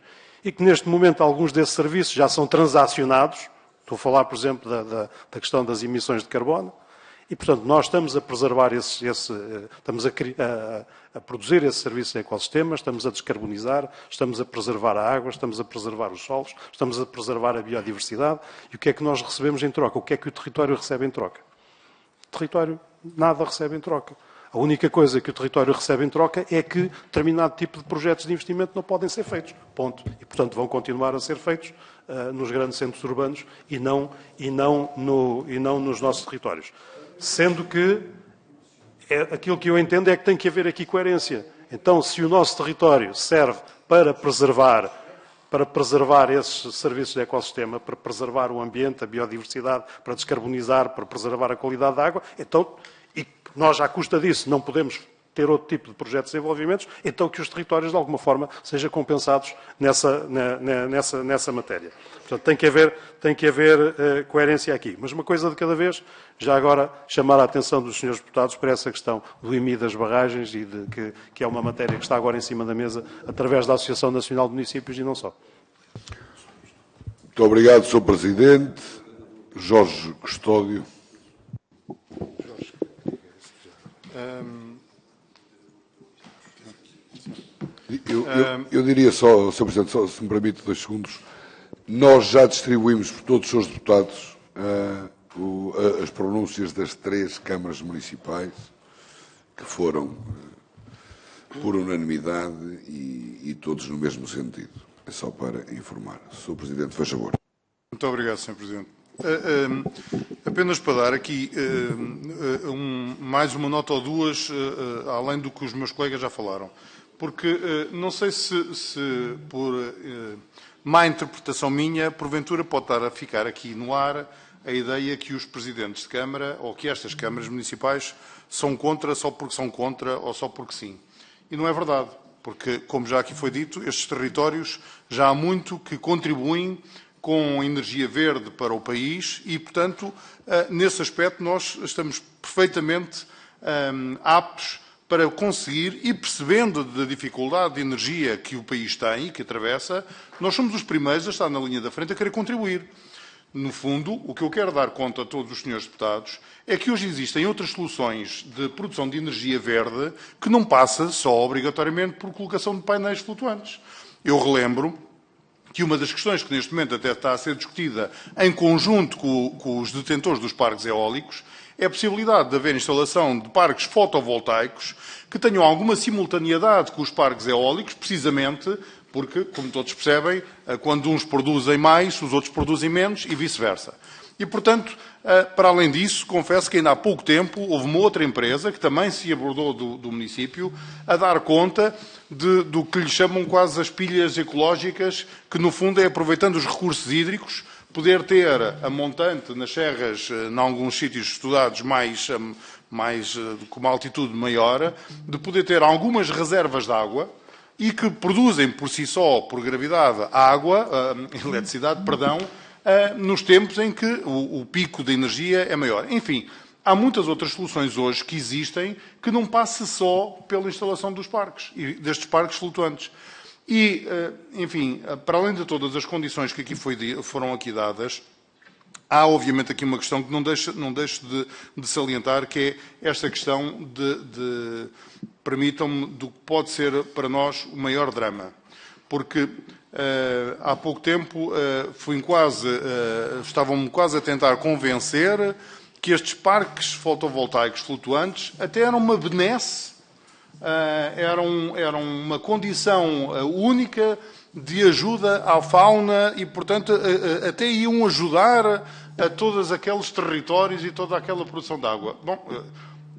e que neste momento alguns desses serviços já são transacionados. Estou a falar, por exemplo, da questão das emissões de carbono. E, portanto, nós estamos a preservar estamos a produzir esse serviço de ecossistema, estamos a descarbonizar, estamos a preservar a água, estamos a preservar os solos, estamos a preservar a biodiversidade. E o que é que nós recebemos em troca? O que é que o território recebe em troca? O território nada recebe em troca. A única coisa que o território recebe em troca é que determinado tipo de projetos de investimento não podem ser feitos. Ponto. E, portanto, vão continuar a ser feitos nos grandes centros urbanos e não nos nossos territórios. Sendo que aquilo que eu entendo é que tem que haver aqui coerência. Então, se o nosso território serve para preservar esses serviços de ecossistema, para preservar o ambiente, a biodiversidade, para descarbonizar, para preservar a qualidade da água, então, e nós, à custa disso, não podemos ter outro tipo de projetos de desenvolvimento, então que os territórios, de alguma forma, sejam compensados nessa matéria. Portanto, tem que haver coerência aqui. Mas uma coisa de cada vez, já agora chamar a atenção dos senhores deputados para essa questão do IMI das barragens e que é uma matéria que está agora em cima da mesa através da Associação Nacional de Municípios e não só. Muito obrigado, Sr. Presidente. Jorge Custódio. Eu diria só, Sr. Presidente, só, se me permite 2 segundos, nós já distribuímos por todos os seus deputados as pronúncias das 3 câmaras municipais, que foram por unanimidade e todos no mesmo sentido. É só para informar. Sr. Presidente, faz favor. Muito obrigado, Sr. Presidente. Apenas para dar aqui mais uma nota ou 2, além do que os meus colegas já falaram. Porque não sei se por má interpretação minha, porventura pode estar a ficar aqui no ar a ideia que os presidentes de Câmara ou que estas câmaras municipais são contra só porque são contra ou só porque sim. E não é verdade, porque, como já aqui foi dito, estes territórios já há muito que contribuem com energia verde para o país e, portanto, nesse aspecto nós estamos perfeitamente aptos para conseguir, e percebendo da dificuldade de energia que o país tem e que atravessa, nós somos os primeiros a estar na linha da frente a querer contribuir. No fundo, o que eu quero dar conta a todos os senhores deputados é que hoje existem outras soluções de produção de energia verde que não passa só obrigatoriamente por colocação de painéis flutuantes. Eu relembro que uma das questões que neste momento até está a ser discutida em conjunto com os detentores dos parques eólicos é a possibilidade de haver instalação de parques fotovoltaicos que tenham alguma simultaneidade com os parques eólicos, precisamente porque, como todos percebem, quando uns produzem mais, os outros produzem menos e vice-versa. E, portanto, para além disso, confesso que ainda há pouco tempo houve uma outra empresa que também se abordou do município a dar conta do que lhe chamam quase as pilhas ecológicas, que no fundo é aproveitando os recursos hídricos, poder ter a montante nas serras, em alguns sítios estudados com uma altitude maior, de poder ter algumas reservas de água, e que produzem por si só, por gravidade, água, eletricidade, perdão, nos tempos em que o pico de energia é maior. Enfim, há muitas outras soluções hoje que existem que não passa só pela instalação dos parques, e destes parques flutuantes. E, enfim, para além de todas as condições que aqui foram aqui dadas, há obviamente aqui uma questão que não deixo de salientar, que é esta questão permitam-me, do que pode ser para nós o maior drama. Porque há pouco tempo estavam-me quase a tentar convencer que estes parques fotovoltaicos flutuantes até eram uma benesse, eram uma condição única de ajuda à fauna e, portanto, até iam ajudar a todos aqueles territórios e toda aquela produção de água. Bom,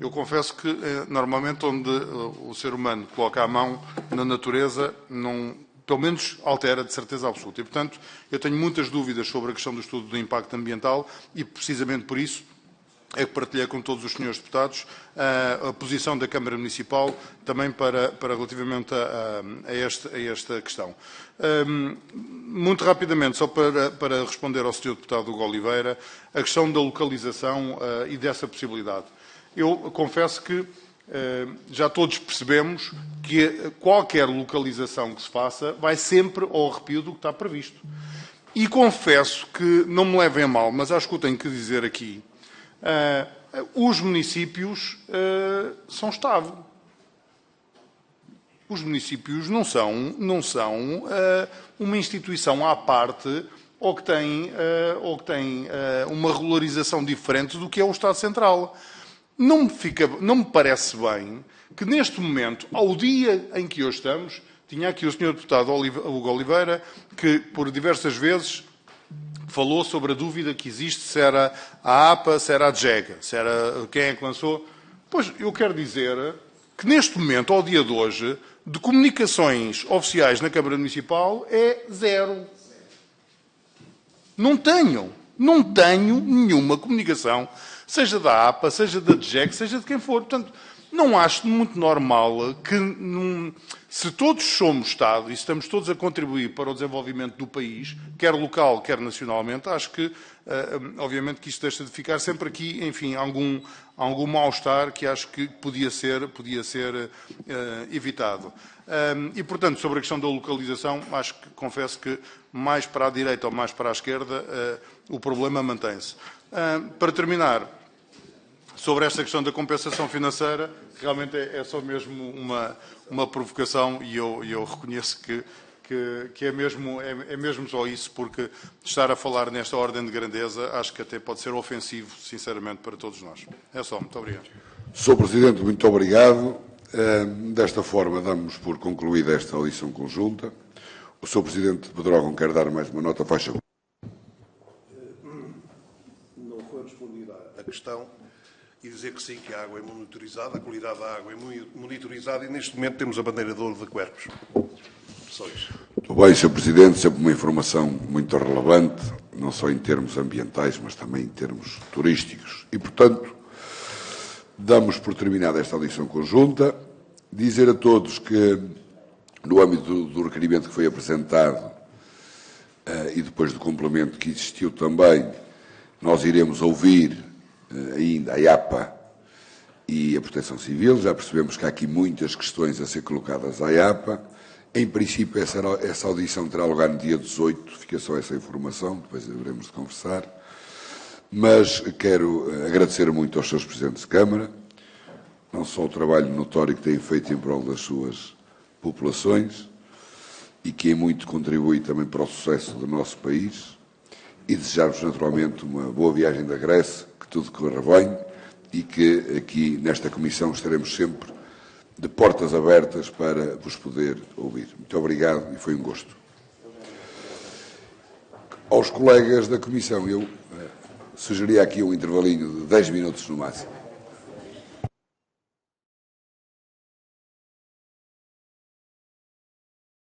eu confesso que, normalmente, onde o ser humano coloca a mão na natureza, não, pelo menos altera de certeza absoluta. E, portanto, eu tenho muitas dúvidas sobre a questão do estudo do impacto ambiental e, precisamente por isso, é que partilhei com todos os senhores deputados a posição da Câmara Municipal também relativamente a esta questão. Muito rapidamente, só para responder ao senhor deputado Hugo Oliveira, a questão da localização e dessa possibilidade. Eu confesso que já todos percebemos que qualquer localização que se faça vai sempre ao arrepio do que está previsto. E confesso que, não me levem a mal, mas acho que eu tenho que dizer aqui, os municípios são Estado. Os municípios não são uma instituição à parte ou que tem uma regularização diferente do que é o Estado Central. Não me parece bem que neste momento, ao dia em que hoje estamos, tinha aqui o Sr. Deputado Hugo Oliveira, que por diversas vezes falou sobre a dúvida que existe se era a APA, se era a DGEG, se era quem é que lançou. Pois, eu quero dizer que neste momento, ao dia de hoje, de comunicações oficiais na Câmara Municipal é zero. Não tenho nenhuma comunicação, seja da APA, seja da DGEG, seja de quem for. Portanto, não acho muito normal que, se todos somos Estado e estamos todos a contribuir para o desenvolvimento do país, quer local, quer nacionalmente, acho que, obviamente, que isto deixa de ficar sempre aqui, enfim, algum mal-estar que acho que podia ser evitado. E, portanto, sobre a questão da localização, confesso que mais para a direita ou mais para a esquerda, o problema mantém-se. Para terminar, sobre esta questão da compensação financeira, realmente é só mesmo uma provocação e eu reconheço que é mesmo só isso, porque estar a falar nesta ordem de grandeza acho que até pode ser ofensivo, sinceramente, para todos nós. É só, muito obrigado. Sr. Presidente, muito obrigado. Desta forma, damos por concluída esta audição conjunta. O Sr. Presidente Pedrógão quer dar mais uma nota, faz favor. Não foi respondida a questão e dizer que sim, que a água é monitorizada, a qualidade da água é monitorizada e neste momento temos a bandeira de ouro de Querpes. Só isso. Muito bem, Sr. Presidente, sempre uma informação muito relevante, não só em termos ambientais, mas também em termos turísticos. E, portanto, damos por terminada esta audição conjunta. Dizer a todos que, no âmbito do requerimento que foi apresentado e depois do complemento que existiu também, nós iremos ouvir ainda a IAPA e a Proteção Civil. Já percebemos que há aqui muitas questões a ser colocadas à IAPA. Em princípio, essa audição terá lugar no dia 18, fica só essa informação, depois haveremos de conversar. Mas quero agradecer muito aos seus Presidentes de Câmara, não só o trabalho notório que têm feito em prol das suas populações e que em muito contribui também para o sucesso do nosso país, e desejar-vos naturalmente uma boa viagem da Grécia, que tudo corra bem e que aqui nesta Comissão estaremos sempre de portas abertas para vos poder ouvir. Muito obrigado e foi um gosto. Aos colegas da Comissão, eu sugeria aqui um intervalinho de 10 minutos no máximo.